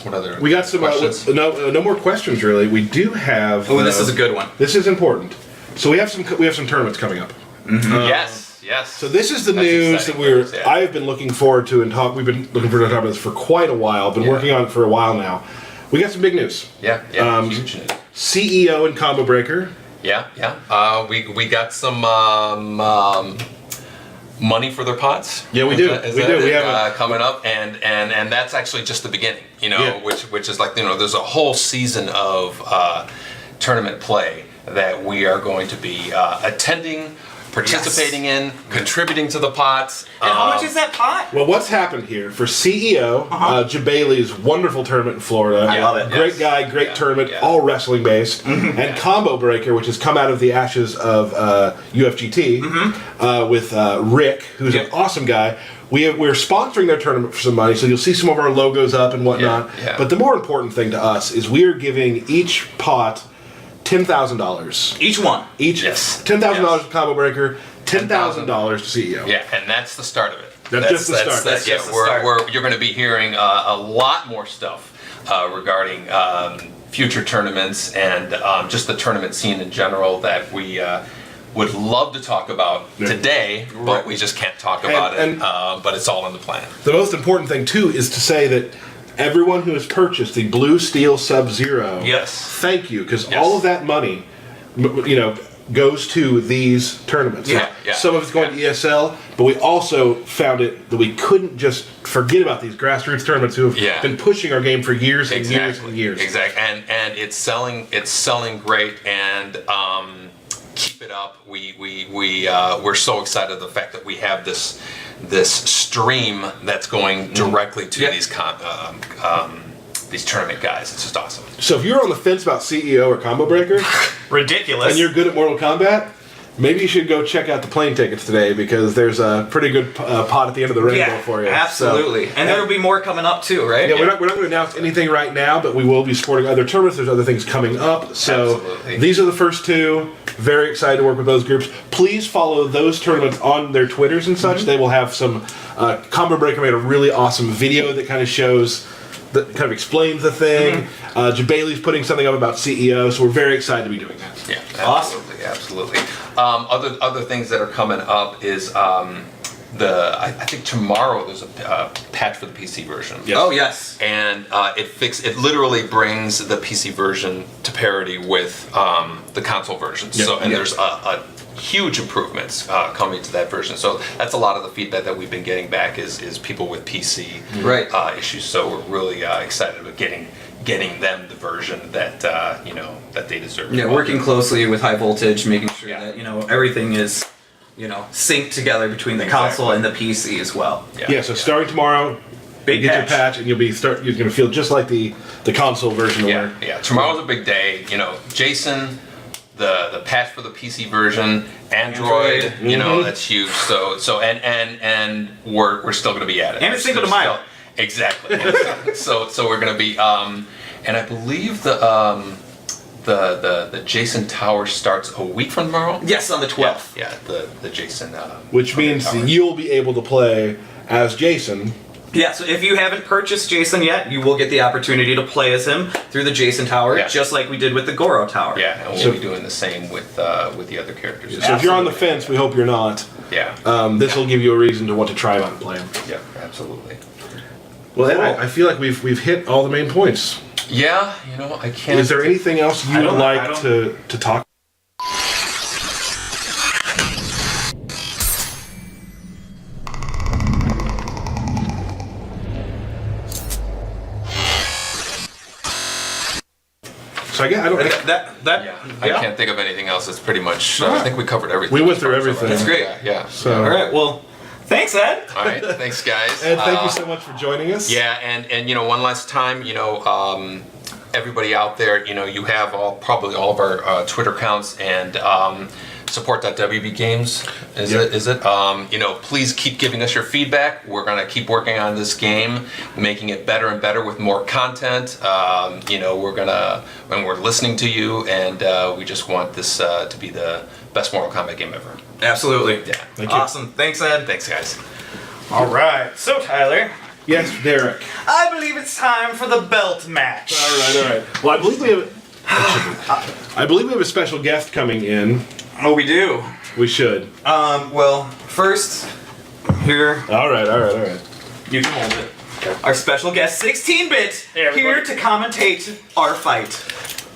C: What other?
A: We got some
C: questions?
A: No more questions really. We do have.
B: Oh, this is a good one.
A: This is important. So we have some tournaments coming up.
C: Yes.
A: So this is the news that I have been looking forward to, and we've been looking forward to talk about this for quite a while. Been working on it for a while now. We got some big news.
C: Yeah. Huge news.
A: CEO and Combo Breaker.
C: Yeah. We got some money for their pots.
A: Yeah, we
C: Is
A: do.
C: that- is
A: We
C: that
A: do.
C: it?
A: We have
C: coming up, and that's actually just the beginning.
A: Yeah.
C: Which is like there's a whole season of tournament play that we are going to be attending, participating in, contributing to the pots.
B: And how much is that pot?
A: Well, what's happened here for CEO, Jabali's wonderful tournament in Florida.
B: I love it.
A: Great
C: Yes.
A: guy, great
C: Yeah.
A: tournament,
C: Yeah.
A: all wrestling based. And Combo Breaker, which has come out of the ashes of UFGT with Rick, who's an
B: Yep.
A: awesome guy. We're sponsoring their tournament for some money, so you'll see some of our logos up and whatnot.
C: Yeah, yeah.
A: But the more important thing to us is we are giving each pot $10,000.
B: Each one.
A: Each
C: Yes.
A: $10,000 to Combo Breaker, $10,000 to CEO.
C: Yeah, and that's the start of it.
A: That's just the start.
B: That's
C: yeah,
B: just the start.
C: You're going to be hearing a lot more stuff regarding future tournaments and just the tournament scene in general that we would love to talk about today, but we just can't talk about it. But it's all in the plan.
A: The most important thing too is to say that everyone who has purchased the Blue Steel Sub-Zero,
C: Yes.
A: thank you, because
C: Yes.
A: all of that money, goes to these tournaments.
C: Yeah, yeah,
A: Some of it's going to ESL, but we also found it that we couldn't just forget about these grassroots tournaments who have
C: Yeah.
A: been pushing our game for years and years and years.
C: Exactly, and it's selling great, and keep it up. We're so excited the fact that we have this stream that's going directly to
B: Yeah.
C: these tournament guys. It's just awesome.
A: So if you're on the fence about CEO or Combo Breaker,
B: Ridiculous.
A: and you're good at Mortal Kombat, maybe you should go check out the plane tickets today because there's a pretty good pot at the end of the rainbow for you.
B: Absolutely.
A: So,
B: and there will be more coming up too, right?
A: yeah, we're not going to announce anything right now, but we will be supporting other tournaments. There's other things coming up. So
C: Absolutely.
A: these are the first two. Very excited to work with those groups. Please follow those tournaments on their Twitters and such. They will have some. Combo Breaker made a really awesome video that kind of shows. That kind of explains the thing. Jabali's putting something up about CEO, so we're very excited to be doing that.
C: Yeah,
B: Awesome.
C: absolutely. Other things that are coming up is I think tomorrow there's a patch for the PC version.
A: Yes.
B: Oh, yes.
C: And it literally brings the PC version to parity with the console version.
A: Yeah.
C: So and
A: Yeah.
C: there's a huge improvements coming to that version. So that's a lot of the feedback that we've been getting back is people with PC
B: Right.
C: issues. So we're really excited about getting them the version that that they deserve.
B: Yeah, working closely with High Voltage, making sure
C: Yeah.
B: that everything is synced together between the console and the PC as well.
A: Yeah, so starting tomorrow,
B: Big
A: get
B: patch.
A: your patch, and you're going to feel just like the console version will
C: Yeah,
A: work.
C: yeah. Tomorrow's a big day. Jason, the patch for the PC version, Android. That's huge. So and we're still going to be at it.
B: And it's Cinco de
C: There's
B: Mayo.
C: still- Exactly. so we're going to be and I believe the Jason Tower starts a week from tomorrow.
B: Yes, on the 12th.
C: Yeah, the Jason.
A: Which means
C: Tower.
A: you'll be able to play as Jason.
B: Yeah, so if you haven't purchased Jason yet, you will get the opportunity to play as him through the Jason Tower,
C: Yeah.
B: just like we did with the Goro Tower.
C: Yeah, and we'll
A: So-
C: be doing the same with the other characters.
A: So if you're on the fence, we hope you're not.
C: Yeah.
A: This will give you a reason to want to try him out and play him.
C: Yeah, absolutely.
A: Well, Ed,
B: Cool.
A: I feel like we've hit all the main points.
C: Yeah, I can't.
A: Is there anything else you
B: I
A: would
B: don't- I
A: like
B: don't-
A: to talk? So I don't.
C: I can't think of anything else. It's pretty much. I think we covered everything.
A: We went through everything.
B: That's great.
C: Yeah.
A: So,
B: All right, well, thanks, Ed.
C: All right. Thanks, guys.
A: Ed, thank you so much for joining us.
C: Yeah, and one last time, everybody out there, you have probably all of our Twitter accounts and support.wb games. Is it? Please keep giving us your feedback. We're gonna keep working on this game, making it better and better with more content. We're listening to you, and we just want this to be the best Mortal Kombat game ever.
B: Absolutely.
C: Yeah.
A: Thank you.
B: Awesome. Thanks, Ed.
C: Thanks, guys.
B: All right. So, Tyler,
A: Yes, Derek.
B: I believe it's time for the belt match.
A: All right. Well, I believe we have a special guest coming in.
B: Oh, we do.
A: We should.
B: Well, first, here,
A: All right.
B: you can hold it. Our special guest, 16-bit, here to commentate our fight.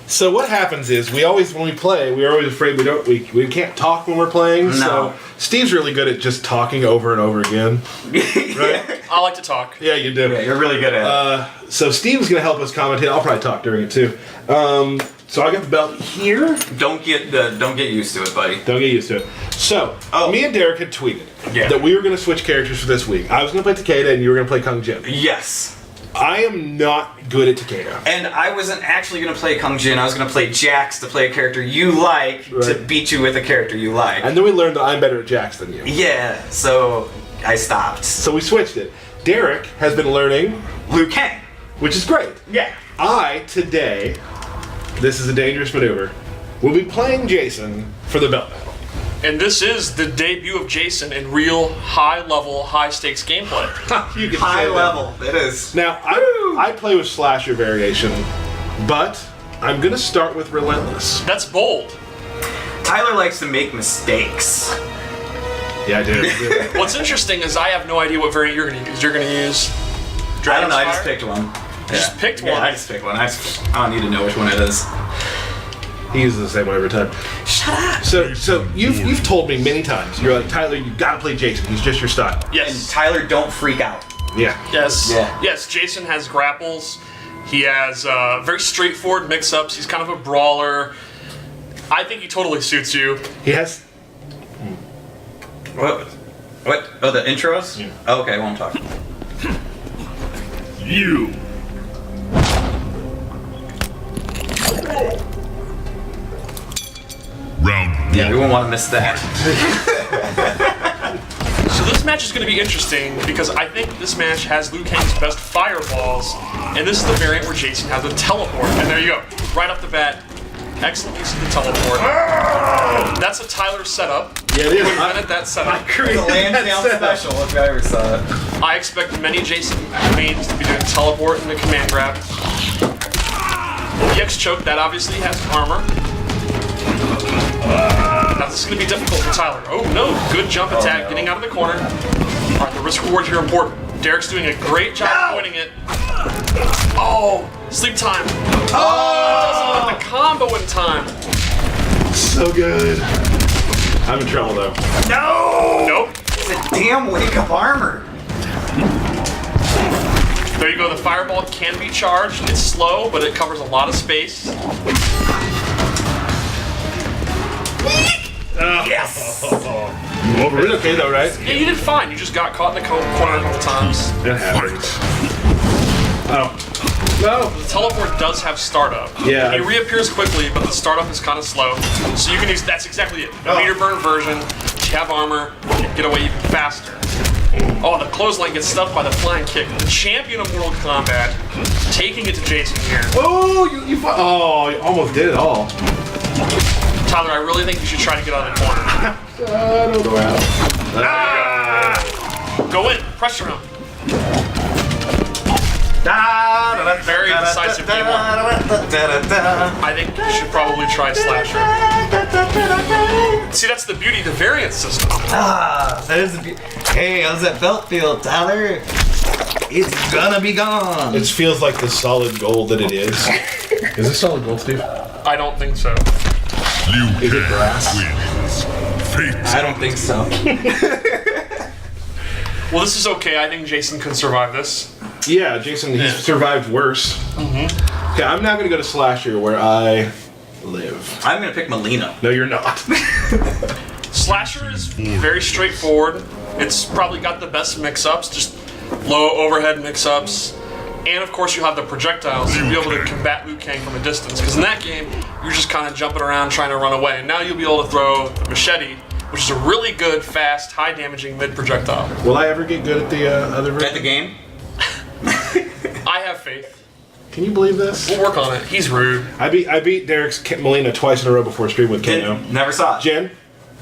A: So what happens is when we play, we're always afraid we can't talk when we're playing.
B: No.
A: So Steve's really good at just talking over and over again. Right?
G: I like to talk.
A: Yeah, you do.
B: Yeah, you're really good at it.
A: So Steve's gonna help us commentate. I'll probably talk during it too. So I got the belt here.
B: Don't get used to it, buddy.
A: Don't get used to it. So me and Derek had tweeted that we were gonna switch characters for this week. I was gonna play Takeda and you were gonna play Kung Jin.
B: Yes.
A: I am not good at Takeda.
B: And I wasn't actually going to play Kung Jin. I was going to play Jax to play a character you like to beat you with a character you like.
A: And then we learned that I'm better at Jax than you.
B: Yeah, so I stopped.
A: So we switched it. Derek has been learning
B: Liu Kang.
A: which is great.
B: Yeah.
A: Today, this is a dangerous maneuver, will be playing Jason for the belt battle.
G: And this is the debut of Jason in real high-level, high-stakes gameplay.
A: You can
B: High
A: say that.
B: level. It is.
A: Now, I play with slasher variation, but I'm going to start with Relentless.
G: That's bold.
B: Tyler likes to make mistakes.
A: Yeah, I do.
G: What's interesting is I have no idea what variant you're going to use. You're going to use
B: I don't know. I
G: Dragon's
B: just
G: Fire?
B: picked one.
G: Just picked
B: Yeah,
G: one.
B: I just picked one. I don't need to know which one it is.
A: He uses the same one every time.
B: Shut up.
A: So you've told me many times, you're like, Tyler, you got to play Jason. He's just your style.
B: And
G: Yes.
B: Tyler, don't freak out.
A: Yeah.
G: Yes.
B: Yeah.
G: Yes, Jason has grapples. He has very straightforward mix-ups. He's kind of a brawler. I think he totally suits you.
A: He has...
B: What? Oh, the intros?
A: Yeah.
B: Oh, okay, I won't talk.
E: You. Round one.
B: Yeah, we won't want to miss that.
G: So this match is going to be interesting because I think this match has Liu Kang's best fireballs, and this is the variant where Jason has the teleport. And there you go, right off the bat, excellent use of the teleport. That's a Tyler setup.
A: Yeah, it is.
G: He invented that setup.
B: The Lansdowne special, if I ever saw it.
G: I expect many Jason mains to be doing teleport and the command grab. The X choke, that obviously has armor. Now this is going to be difficult for Tyler. Oh no, good jump attack, getting out of the corner. Alright, the risk reward here important. Derek's doing a great job avoiding it. Oh, sleep time. Oh, doesn't get the combo in time.
A: So good. I'm in trouble, though.
B: No!
G: Nope.
B: It's a damn wake-up armor.
G: There you go, the fireball can be charged. It's slow, but it covers a lot of space.
B: Yes!
A: We're doing okay, though, right?
G: Yeah, you did fine. You just got caught in the corner a couple times.
A: It happens. Oh. No.
G: The teleport does have startup.
A: Yeah.
G: He reappears quickly, but the startup is kind of slow. So you can use, that's exactly it. The meter burn version, you have armor, you can get away even faster. Oh, the clothesline gets stuffed by the flying kick. The champion of Mortal Kombat, taking it to Jason here.
A: Oh, you almost did it all.
G: Tyler, I really think you should try to get out of the corner.
A: I don't know how.
G: Go in, pressure him. Very decisive game one. I think you should probably try Slasher. See, that's the beauty of the variant system.
B: That is a Hey, how's that belt feel, Tyler? It's gonna be gone.
A: It feels like the solid gold that it is. Is this solid gold, Steve?
G: I don't think so.
E: Liu
A: Is it
E: Kang
A: brass?
E: wins. Fate.
B: I don't think so.
G: Well, this is okay. I think Jason can survive this.
A: Yeah, Jason, he's survived worse. Okay, I'm now going to go to Slasher, where I live.
B: I'm gonna pick Melina.
A: No, you're not.
G: Slasher is very straightforward. It's probably got the best mix-ups, just low overhead mix-ups. And of course you have the projectiles, so you'll be able to combat Liu Kang from a distance. Because in that game, you're just kind of jumping around trying to run away. And now you'll be able to throw the machete, which is a really good, fast, high-damaging mid-projectile.
A: Will I ever get good at the other
B: At the
A: version?
B: game?
G: I have faith.
A: Can you believe this?
G: We'll work on it. He's rude.
A: I beat Derek's Melina twice in a row before stream with KO.
B: Never saw it.
A: Jen?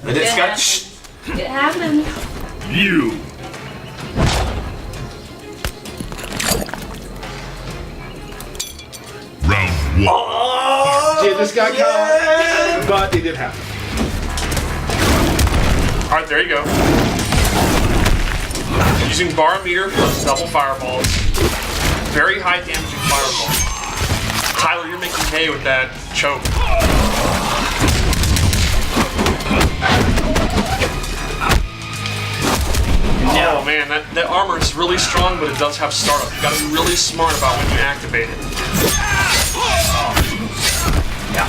B: I did
D: Yeah.
B: Shh.
D: It happened.
E: You. Round one.
A: Jen, this guy caught, but it did happen.
G: All right, there you go. Using bar meter for double fireballs. Very high damaging fireball. Tyler, you're making hay with that choke. Oh man, that armor is really strong, but it does have startup. You gotta be really smart about when you activate it.
B: Yeah.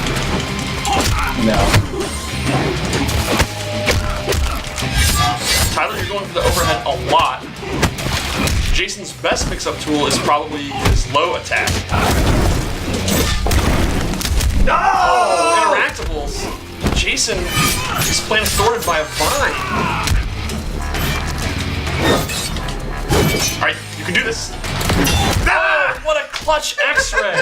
B: No.
G: Tyler, you're going for the overhead a lot. Jason's best mix-up tool is probably his low attack. No! Oh, interactables. Jason is playing thwarted by a vine. Alright, you can do this. Ah, what a clutch X-ray!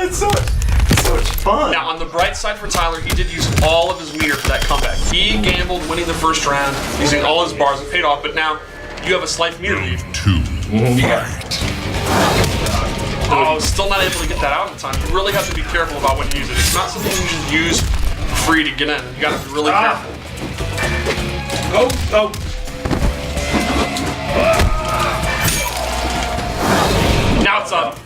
B: It's so much fun.
G: Now, on the bright side for Tyler, he did use all of his meter for that comeback. He gambled winning the first round, using all his bars. It paid off, but now you have a slight meter lead. Oh, still not able to get that out in time. You really have to be careful about when you use it. It's not something you should use free to get in. You gotta be really careful.
A: Oh.
G: Now it's up.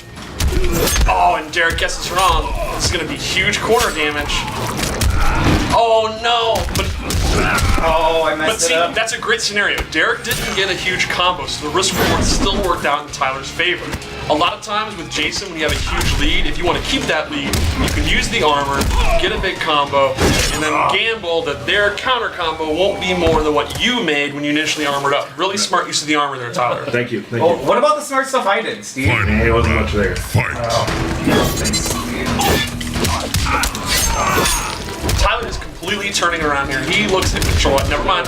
G: Oh, and Derek guesses wrong. This is gonna be huge corner damage. Oh no!
B: Oh, I
G: But
B: messed
G: see,
B: it up.
G: that's a great scenario. Derek didn't get a huge combo, so the risk reward still worked out in Tyler's favor. A lot of times with Jason, when you have a huge lead, if you want to keep that lead, you can use the armor, get a big combo, and then gamble that their counter combo won't be more than what you made when you initially armored up. Really smart use of the armor there, Tyler.
A: Thank you.
B: Oh, what about the smart stuff I did, Steve?
A: It wasn't much there.
G: Tyler is completely turning around here. He looks at control. Never mind.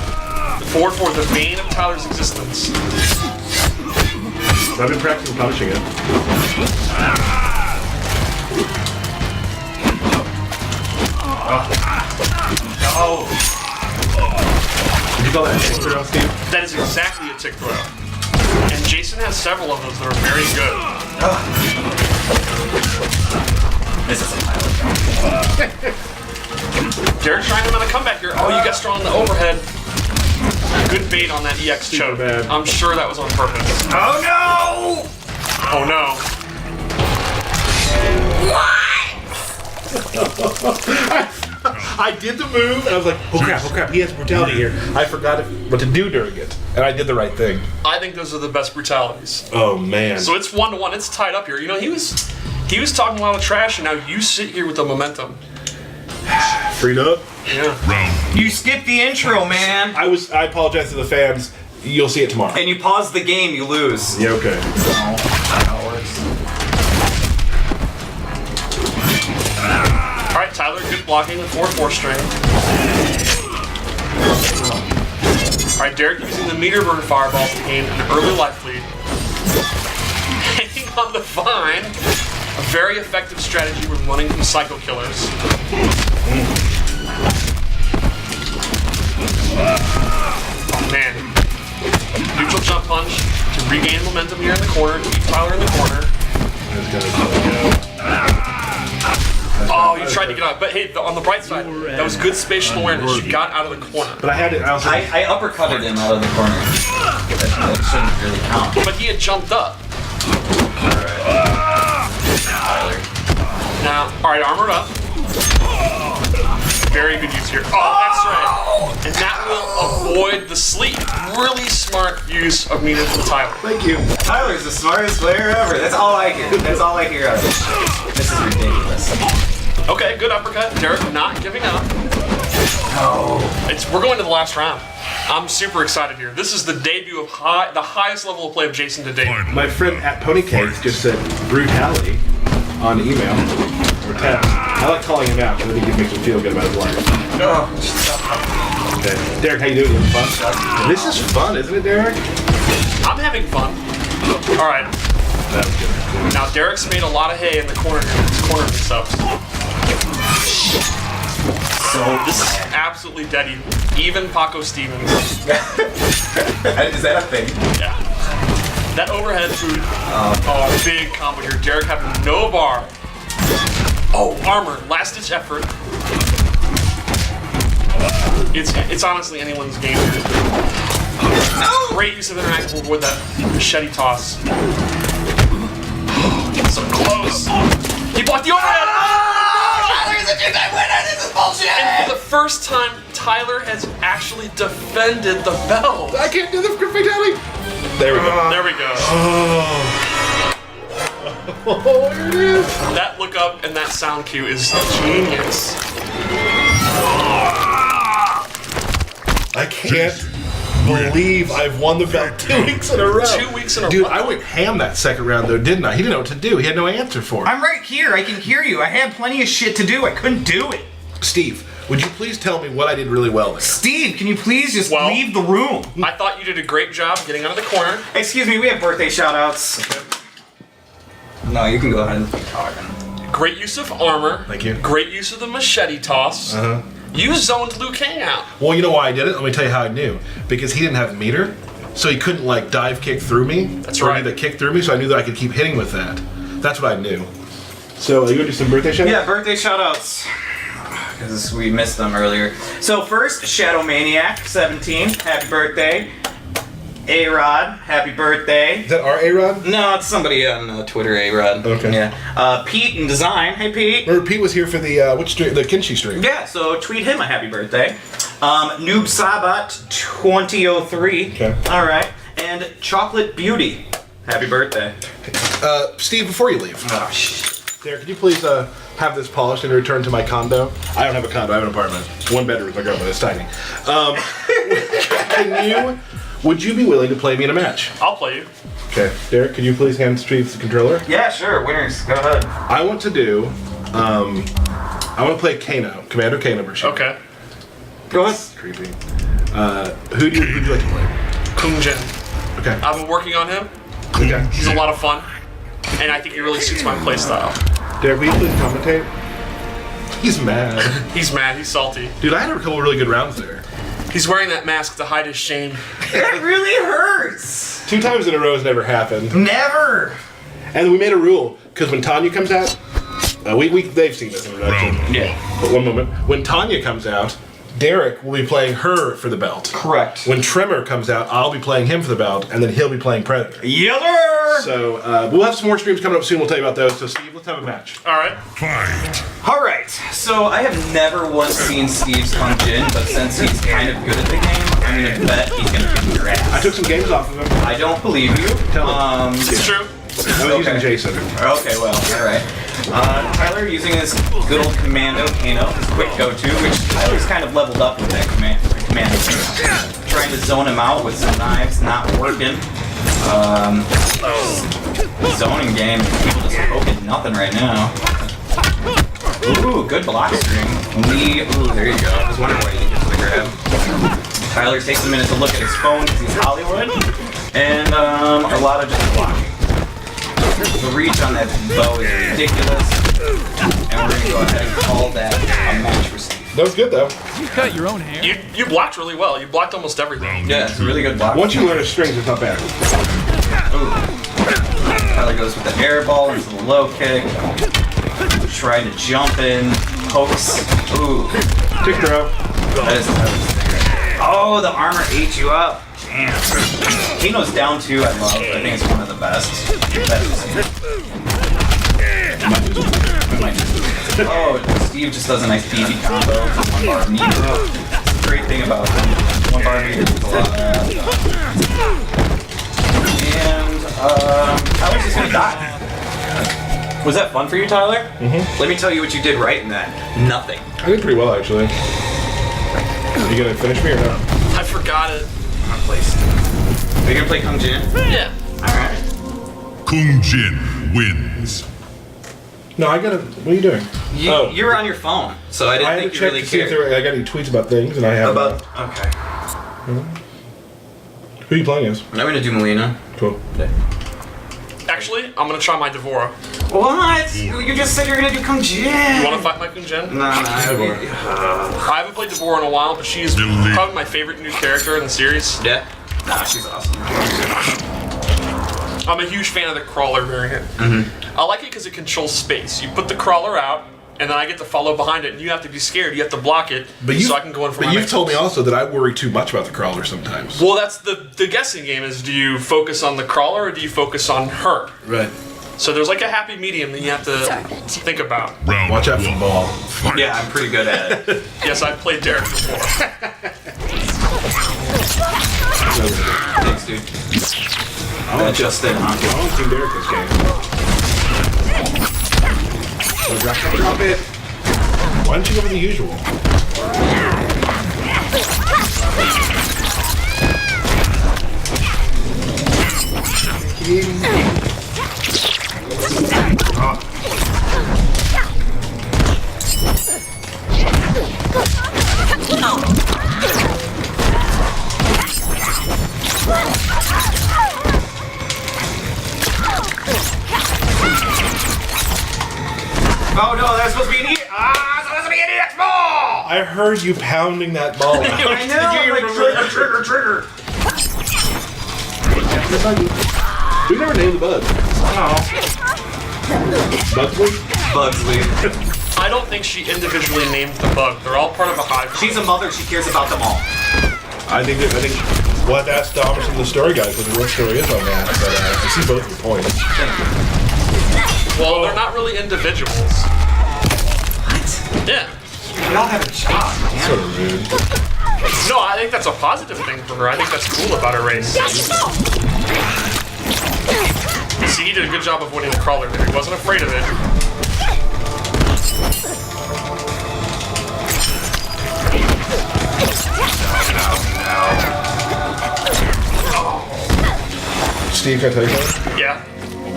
G: Forward four, the bane of Tyler's existence.
A: I've been practicing punishing it.
B: Oh.
A: Did you call that a tick throw, Steve?
G: That is exactly a tick throw. And Jason has several of those that are very good.
B: This is a pilot.
G: Derek's trying to run a comeback here. Oh, you got strong on the overhead. Good bait on that EX choke.
A: bad.
G: I'm sure that was on purpose.
B: Oh no!
G: Oh no.
A: I did the move, and I was like, oh crap, he has brutality here. I forgot what to do during it, and I did the right thing.
G: I think those are the best brutalities.
A: Oh, man.
G: So it's 1-1. It's tied up here. You know, he was talking a lot of trash, and now you sit here with the momentum.
A: Freed up.
G: Yeah.
E: Round
B: You skipped the intro, man.
A: I apologize to the fans. You'll see it tomorrow.
B: And you pause the game, you lose.
A: Yeah, okay.
B: That's how it works.
G: All right, Tyler, good blocking with 4/4 string. All right, Derek using the meter burn fireballs to gain an early life lead. Hanging on the vine, a very effective strategy when running from psycho killers. Oh man. Neutral jump punch to regain momentum here in the corner, keep Tyler in the corner. Oh, you tried to get out, but hey, on the bright side, that was good spatial awareness. You got out of the corner.
A: But I had it.
B: I uppercutted him out of the corner. That shouldn't really count.
G: But he had jumped up.
B: Tyler.
G: Now, alright, armored up. Very good use here. Oh, that's right. And that will avoid the sleep. Really smart use of meter from Tyler.
A: Thank you.
B: Tyler's the smartest player ever. That's all I hear. That's all I hear of it. This is ridiculous.
G: Okay, good uppercut. Derek not giving up.
B: No.
G: We're going to the last round. I'm super excited here. This is the debut of the highest level of play of Jason to date.
A: My friend at Ponycakes just said brutality on email or text. I like calling him out because I think it makes him feel good about his life.
B: No.
A: Okay. Derek, how you doing? You having fun? This is fun, isn't it, Derek?
G: I'm having fun. All right.
A: That was good.
G: Now Derek's made a lot of hay in the corner here. This corner mix-ups. So this is absolutely dead even Paco Stevens.
B: Is that a thing?
G: Yeah. That overhead food. Oh, big combo here. Derek having no bar. Oh, armor. Last ditch effort. It's honestly anyone's game here. Great use of interactable with that machete toss. so close. He blocked the overhead.
F: Tyler's a 2-time winner. This is bullshit.
G: And for the first time, Tyler has actually defended the belt.
A: I can't do the fatality. There we go.
G: There we go.
A: Oh, here it is.
G: That look up and that sound cue is genius.
A: I can't believe I've won the belt 2 weeks in a row.
G: 2 weeks in a
A: Dude,
G: row.
A: I went ham that second round though, didn't I? He didn't know what to do. He had no answer for it.
B: I'm right here. I can hear you. I had plenty of shit to do. I couldn't do it.
A: Steve, would you please tell me what I did really well there?
B: Steve, can you please just
G: Well-
B: leave the room?
G: I thought you did a great job getting out of the corner.
B: Excuse me, we have birthday shout-outs. No, you can go ahead and keep talking.
G: Great use of armor.
A: Thank you.
G: Great use of the machete toss. You zoned Liu Kang out.
A: Well, you know why I did it? Let me tell you how I knew. Because he didn't have meter, so he couldn't like dive kick through me.
G: That's
A: or
G: right.
A: do the kick through me, so I knew that I could keep hitting with that. That's what I knew. So, are you gonna do some birthday shout-outs?
B: Yeah, birthday shout-outs. Because we missed them earlier. So first, Shadow Maniac, 17. Happy birthday. A-Rod, happy birthday.
A: Is that our A-Rod?
B: No, it's somebody on Twitter, A-Rod.
A: Okay.
B: Yeah. Pete in Design. Hey, Pete.
A: Remember, Pete was here for the, which stream? The Kinshi stream.
B: Yeah, so tweet him a happy birthday. Noob Sabat 2003.
A: Okay.
B: All right. And Chocolate Beauty. Happy birthday.
A: Steve, before you leave.
B: Oh, shit.
A: Derek, could you please have this polished and return to my condo? I don't have a condo, I have an apartment. 1 bedroom with my girlfriend, it's tiny. Would you be willing to play me in a match?
G: I'll play you.
A: Okay. Derek, could you please hand Steve the controller?
B: Yeah, sure. Winners. Go ahead.
A: I want to do, I want to play Kano, Commander Kano version.
G: Okay.
B: Go ahead.
A: Creepy. Who'd you like to play?
G: Kung Jin.
A: Okay.
G: I've been working on him.
A: Okay.
G: He's a lot of fun. And I think he really suits my playstyle.
A: Derek, will you please commentate? He's mad.
G: He's mad, he's salty.
A: Dude, I had a couple really good rounds there.
G: He's wearing that mask to hide his shame.
B: It really hurts.
A: 2 times in a row has never happened.
B: Never.
A: And we made a rule, because when Tanya comes out, they've seen this introduction.
B: Yeah.
A: But one moment. When Tanya comes out, Derek will be playing her for the belt.
B: Correct.
A: When Tremor comes out, I'll be playing him for the belt, and then he'll be playing Predator.
B: Yellow.
A: So we'll have some more streams coming up soon. We'll tell you about those. So Steve, let's have a match.
G: Alright.
E: Fight.
B: All right. So I have never once seen Steve's Kung Jin, but since he's kind of good at the game, I'm gonna bet he's gonna kick your ass.
A: I took some games off of him.
B: I don't believe you.
A: Tell him.
G: It's true.
A: I was using Jason.
B: Okay, well, alright. Tyler using his good old Commando Kano, his quick go-to, which Tyler's kind of leveled up with that Commando Kano. Trying to zone him out with some knives, not working. Zoning game, people just poking nothing right now. Ooh, good block string. Ooh, there you go. I was wondering why you didn't get to the grab. Tyler takes a minute to look at his phone because he's Hollywood. And a lot of just blocking. The reach on that bow is ridiculous. And we're going to go ahead and call that a match for Steve.
A: That was good, though.
H: You cut your own hair.
G: You blocked really well. You blocked almost everything.
B: Yeah, it's a really good block.
A: Once you learn his strings, it's not bad.
B: Ooh. Tyler goes with the air ball into the low kick. Trying to jump in. Pokes. Ooh.
A: Tick throw.
B: That is the toughest thing right there. Oh, the armor ate you up. Damn. Kano's down 2, I love. I think it's one of the best. Oh, Steve just does a nice BB combo for 1 bar of meat. That's the great thing about him. 1 bar of meat is a lot. And, Tyler's just gonna die. Was that fun for you, Tyler? Mm-hmm. Let me tell you what you did right in that. Nothing.
A: I did pretty well, actually. You gonna finish me or not?
G: I forgot it.
B: Wrong place. Are you gonna play Kung Jin?
G: Yeah.
B: Alright.
E: Kung Jin wins.
A: No, I gotta. What are you doing?
B: You were on your phone, so I didn't
A: I had
B: think
A: to
B: you
A: check
B: really
A: to see if
B: cared.
A: I got any tweets about things, and I have.
B: Okay.
A: Who are you playing as?
B: I'm gonna do Melina.
A: Cool.
G: Actually, I'm gonna try my Devora.
B: What? You just said you're gonna do Kung Jin.
G: You wanna fight my Kung Jin?
B: No.
G: I haven't played Devora in a while, but she is probably my favorite new character in the series.
B: Yeah. Nah, she's awesome.
G: I'm a huge fan of the crawler variant. I like it because it controls space. You put the crawler out, and then I get to follow behind it, and you have to be scared. You have to block it, so I can go in for my
A: But you've
G: next
A: told me
G: moves.
A: also that I worry too much about the crawler sometimes.
G: Well, that's the guessing game is, do you focus on the crawler or do you focus on her?
A: Right.
G: So there's like a happy medium that you have to think about.
E: Round
A: Watch out for the
E: one.
A: ball.
E: Fight.
B: Yeah, I'm pretty good at it.
G: Yes, I've played Derek before.
B: Thanks, dude. That just in,
A: I
B: huh?
A: don't think Derek this game. Oh, drop it. Why don't you go with the usual?
B: Oh no, that's supposed to be an E. Ah, it's supposed to be an EX ball!
A: I heard you pounding that ball out.
B: I know, like trigger.
A: We never named the bug.
B: Oh.
A: Bugsley?
B: Bugsley.
G: I don't think she individually named the bug. They're all part of a hive.
B: She's a mother, she cares about them all.
A: I think we'll have to ask Dom or some of the story guys what the real story is on that. But I see both your points.
G: Well, they're not really individuals.
B: What?
G: Yeah.
B: We all have a job, man.
A: Sort of rude.
G: No, I think that's a positive thing for her. I think that's cool about her race. See, he did a good job of winning the crawler there. He wasn't afraid of it.
A: Steve, can I tell you something?
G: Yeah.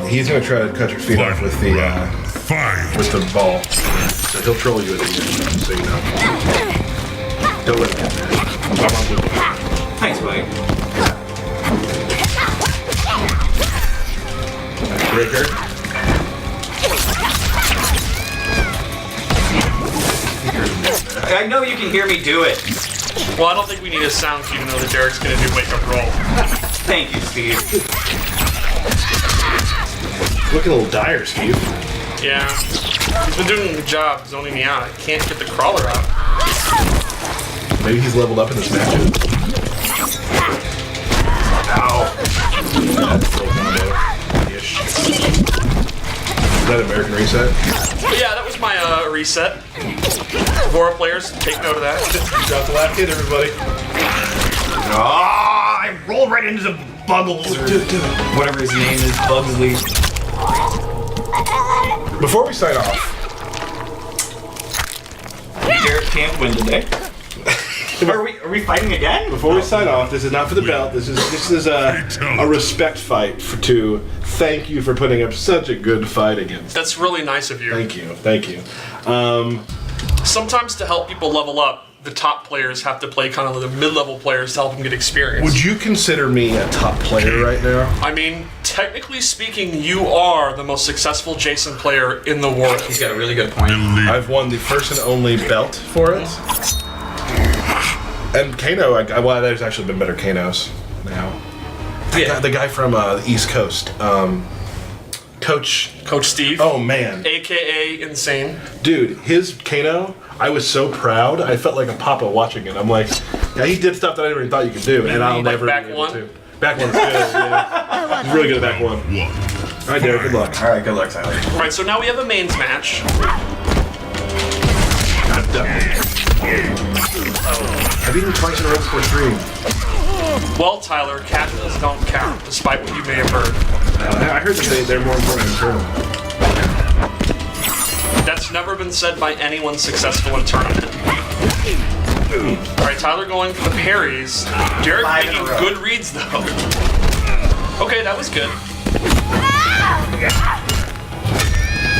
A: He's gonna try to cut your feet off with the
E: Fight.
A: ball. So he'll troll you at the end, so you know. Don't let him get mad. I'm on board.
B: Thanks, buddy.
A: Breaker.
B: I know you can hear me do it.
G: Well, I don't think we need a sound cue to know that Derek's gonna do wake up roll.
B: Thank you, Steve.
A: Looking a little dire, Steve.
G: Yeah. He's been doing a good job zoning me out. I can't get the crawler out.
A: Maybe he's leveled up in this matchup. Ow. That's a little combo-ish. Is that American Reset?
G: But yeah, that was my reset. Vora players, take note of that.
A: Drop the last hit, everybody.
B: Ah, I rolled right into the Buggles, or whatever his name is, Bugsley.
A: Before we sign off,
B: Derek can't win today. Are we fighting again?
A: Before we sign off, this is not for the belt. This is a respect fight to thank you for putting up such a good fight against.
G: That's really nice of you.
A: Thank you.
G: Sometimes to help people level up, the top players have to play kind of the mid-level players to help them get experience.
A: Would you consider me a top player right now?
G: I mean, technically speaking, you are the most successful Jason player in the world.
B: He's got a really good point.
A: I've won the first and only belt for it. And Kano, well, there's actually been better Kanos now.
B: Yeah.
A: The guy from the East Coast, Coach
G: Steve.
A: Oh man,
G: AKA Insane.
A: dude, his Kano, I was so proud. I felt like a papa watching it. I'm like, yeah, he did stuff that I never even thought you could do, and I'll
G: like
A: never
G: back
A: be able
G: one?
A: to. Back one's good. Yeah, he's really good at back one.
E: One.
A: All right, Derek, good luck.
B: All right, good luck, Tyler.
G: All right, so now we have a mains match.
A: God damn. I've eaten twice in a row before stream.
G: Well, Tyler, casuals don't count, despite what you may have heard.
A: I heard that they're more important than tournament.
G: That's never been said by anyone successful in tournament. All right, Tyler going for the parries. Derek
B: 5 in a
G: making
B: row.
G: good reads, though. Okay, that was good.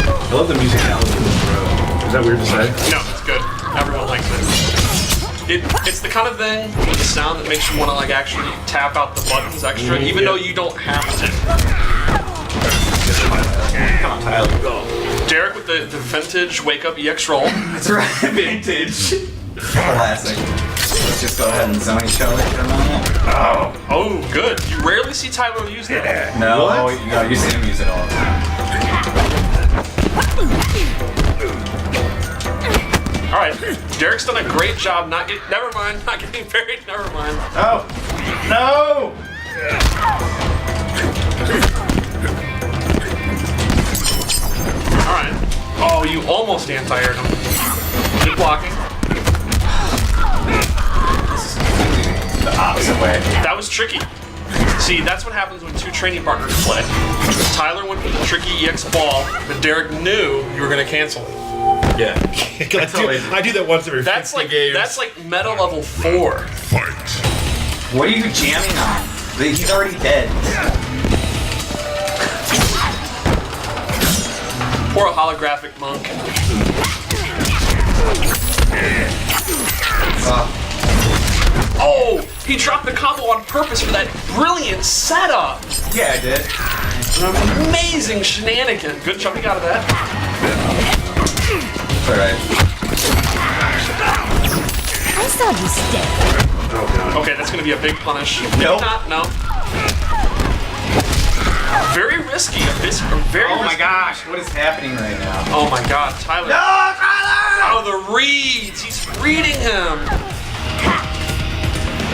A: I love the musicality of this row. Is that weird to say?
G: No, it's good. Everyone likes it. It's the kind of thing with the sound that makes you want to like actually tap out the buttons extra, even though you don't have to.
B: Come on, Tyler.
G: Derek with the vintage wake up EX roll.
B: That's right, vintage. Classic. Let's just go ahead and zone each other for a moment.
G: Oh, good. You rarely see Tyler use that.
B: No,
A: What?
B: you see him use it all the time.
G: All right, Derek's done a great job not getting. Never mind, not getting buried. Never mind.
B: Oh, no!
G: Almost anti-aired him. Good blocking.
B: The opposite way.
G: That was tricky. See, that's what happens when two training partners play. Tyler went for the tricky EX ball, but Derek knew you were going to cancel it.
B: Yeah.
A: I do that once every 50 games.
G: That's like meta level 4.
E: Fight.
B: What are you jamming on? He's already dead.
G: Poor holographic monk. Oh, he dropped the combo on purpose for that brilliant setup.
B: Yeah, I did.
G: An amazing shenanigan. Good jumping out of that.
B: Alright.
D: I saw you stay.
G: Okay, that's going to be a big punish.
B: Nope.
G: No. Very risky. Very
B: Oh my
G: risky.
B: gosh, what is happening right now?
G: Oh my god, Tyler.
B: No, Tyler!
G: Oh, the reads. He's reading him.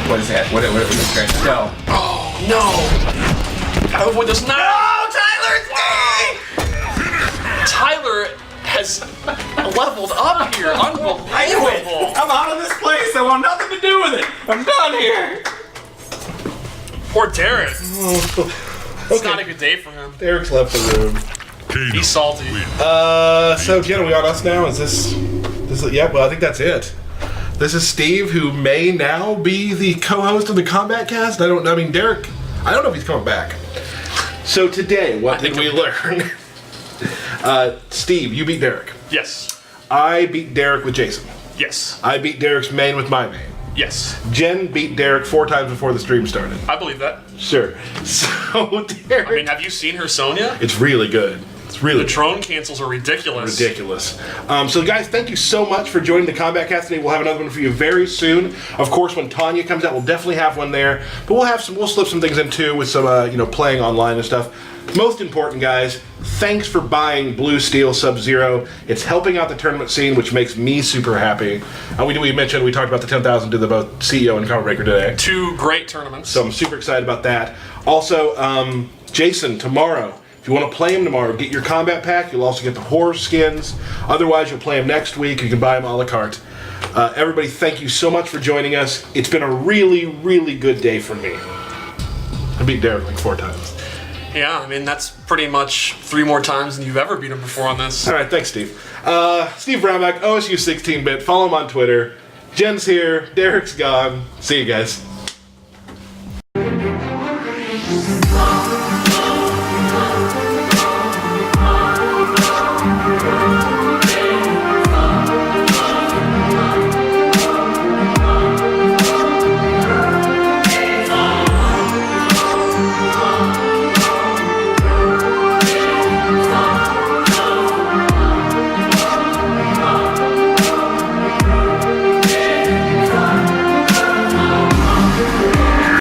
B: What is that? What is this? No.
G: Oh, no. Gotta avoid this. No,
B: Tyler!
G: Tyler has leveled up here. Unbelievable.
B: I quit. I'm out of this place. I want nothing to do with it. I'm done here.
G: Poor Derek. It's not a good day for him.
A: Derek's left the room.
G: He's salty.
A: So Jen, are we on us now? Is this? Yeah. Well, I think that's it. This is Steve, who may now be the co-host of the Kombat Kast. I mean, Derek. I don't know if he's coming back. So today, what did we learn? Steve, you beat Derek.
G: Yes.
A: I beat Derek with Jason.
G: Yes.
A: I beat Derek's main with my main.
G: Yes.
A: Jen beat Derek 4 times before the stream started.
G: I believe that.
A: Sure. So Derek,
G: I mean, have you seen her Sonya?
A: it's really good. It's really
G: The drone cancels are ridiculous.
A: ridiculous. So guys, thank you so much for joining the Kombat Cast today. We'll have another one for you very soon. Of course, when Tanya comes out, we'll definitely have one there. But we'll slip some things in too with some playing online and stuff. Most important, guys, thanks for buying Blue Steel Sub-Zero. It's helping out the tournament scene, which makes me super happy. We mentioned, we talked about the 10,000 to the both CEO and Combat Breaker today.
G: 2 great tournaments.
A: So I'm super excited about that. Also, Jason, tomorrow, if you want to play him tomorrow, get your combat pack. You'll also get the horror skins. Otherwise, you'll play him next week. You can buy him a la carte. Everybody, thank you so much for joining us. It's been a really, really good day for me. I beat Derek like 4 times.
G: Yeah, I mean, that's pretty much 3 more times than you've ever beat him before on this.
A: All right, thanks, Steve. Steve Brownback, OSU 16-bit. Follow him on Twitter. Jen's here. Derek's gone. See you guys.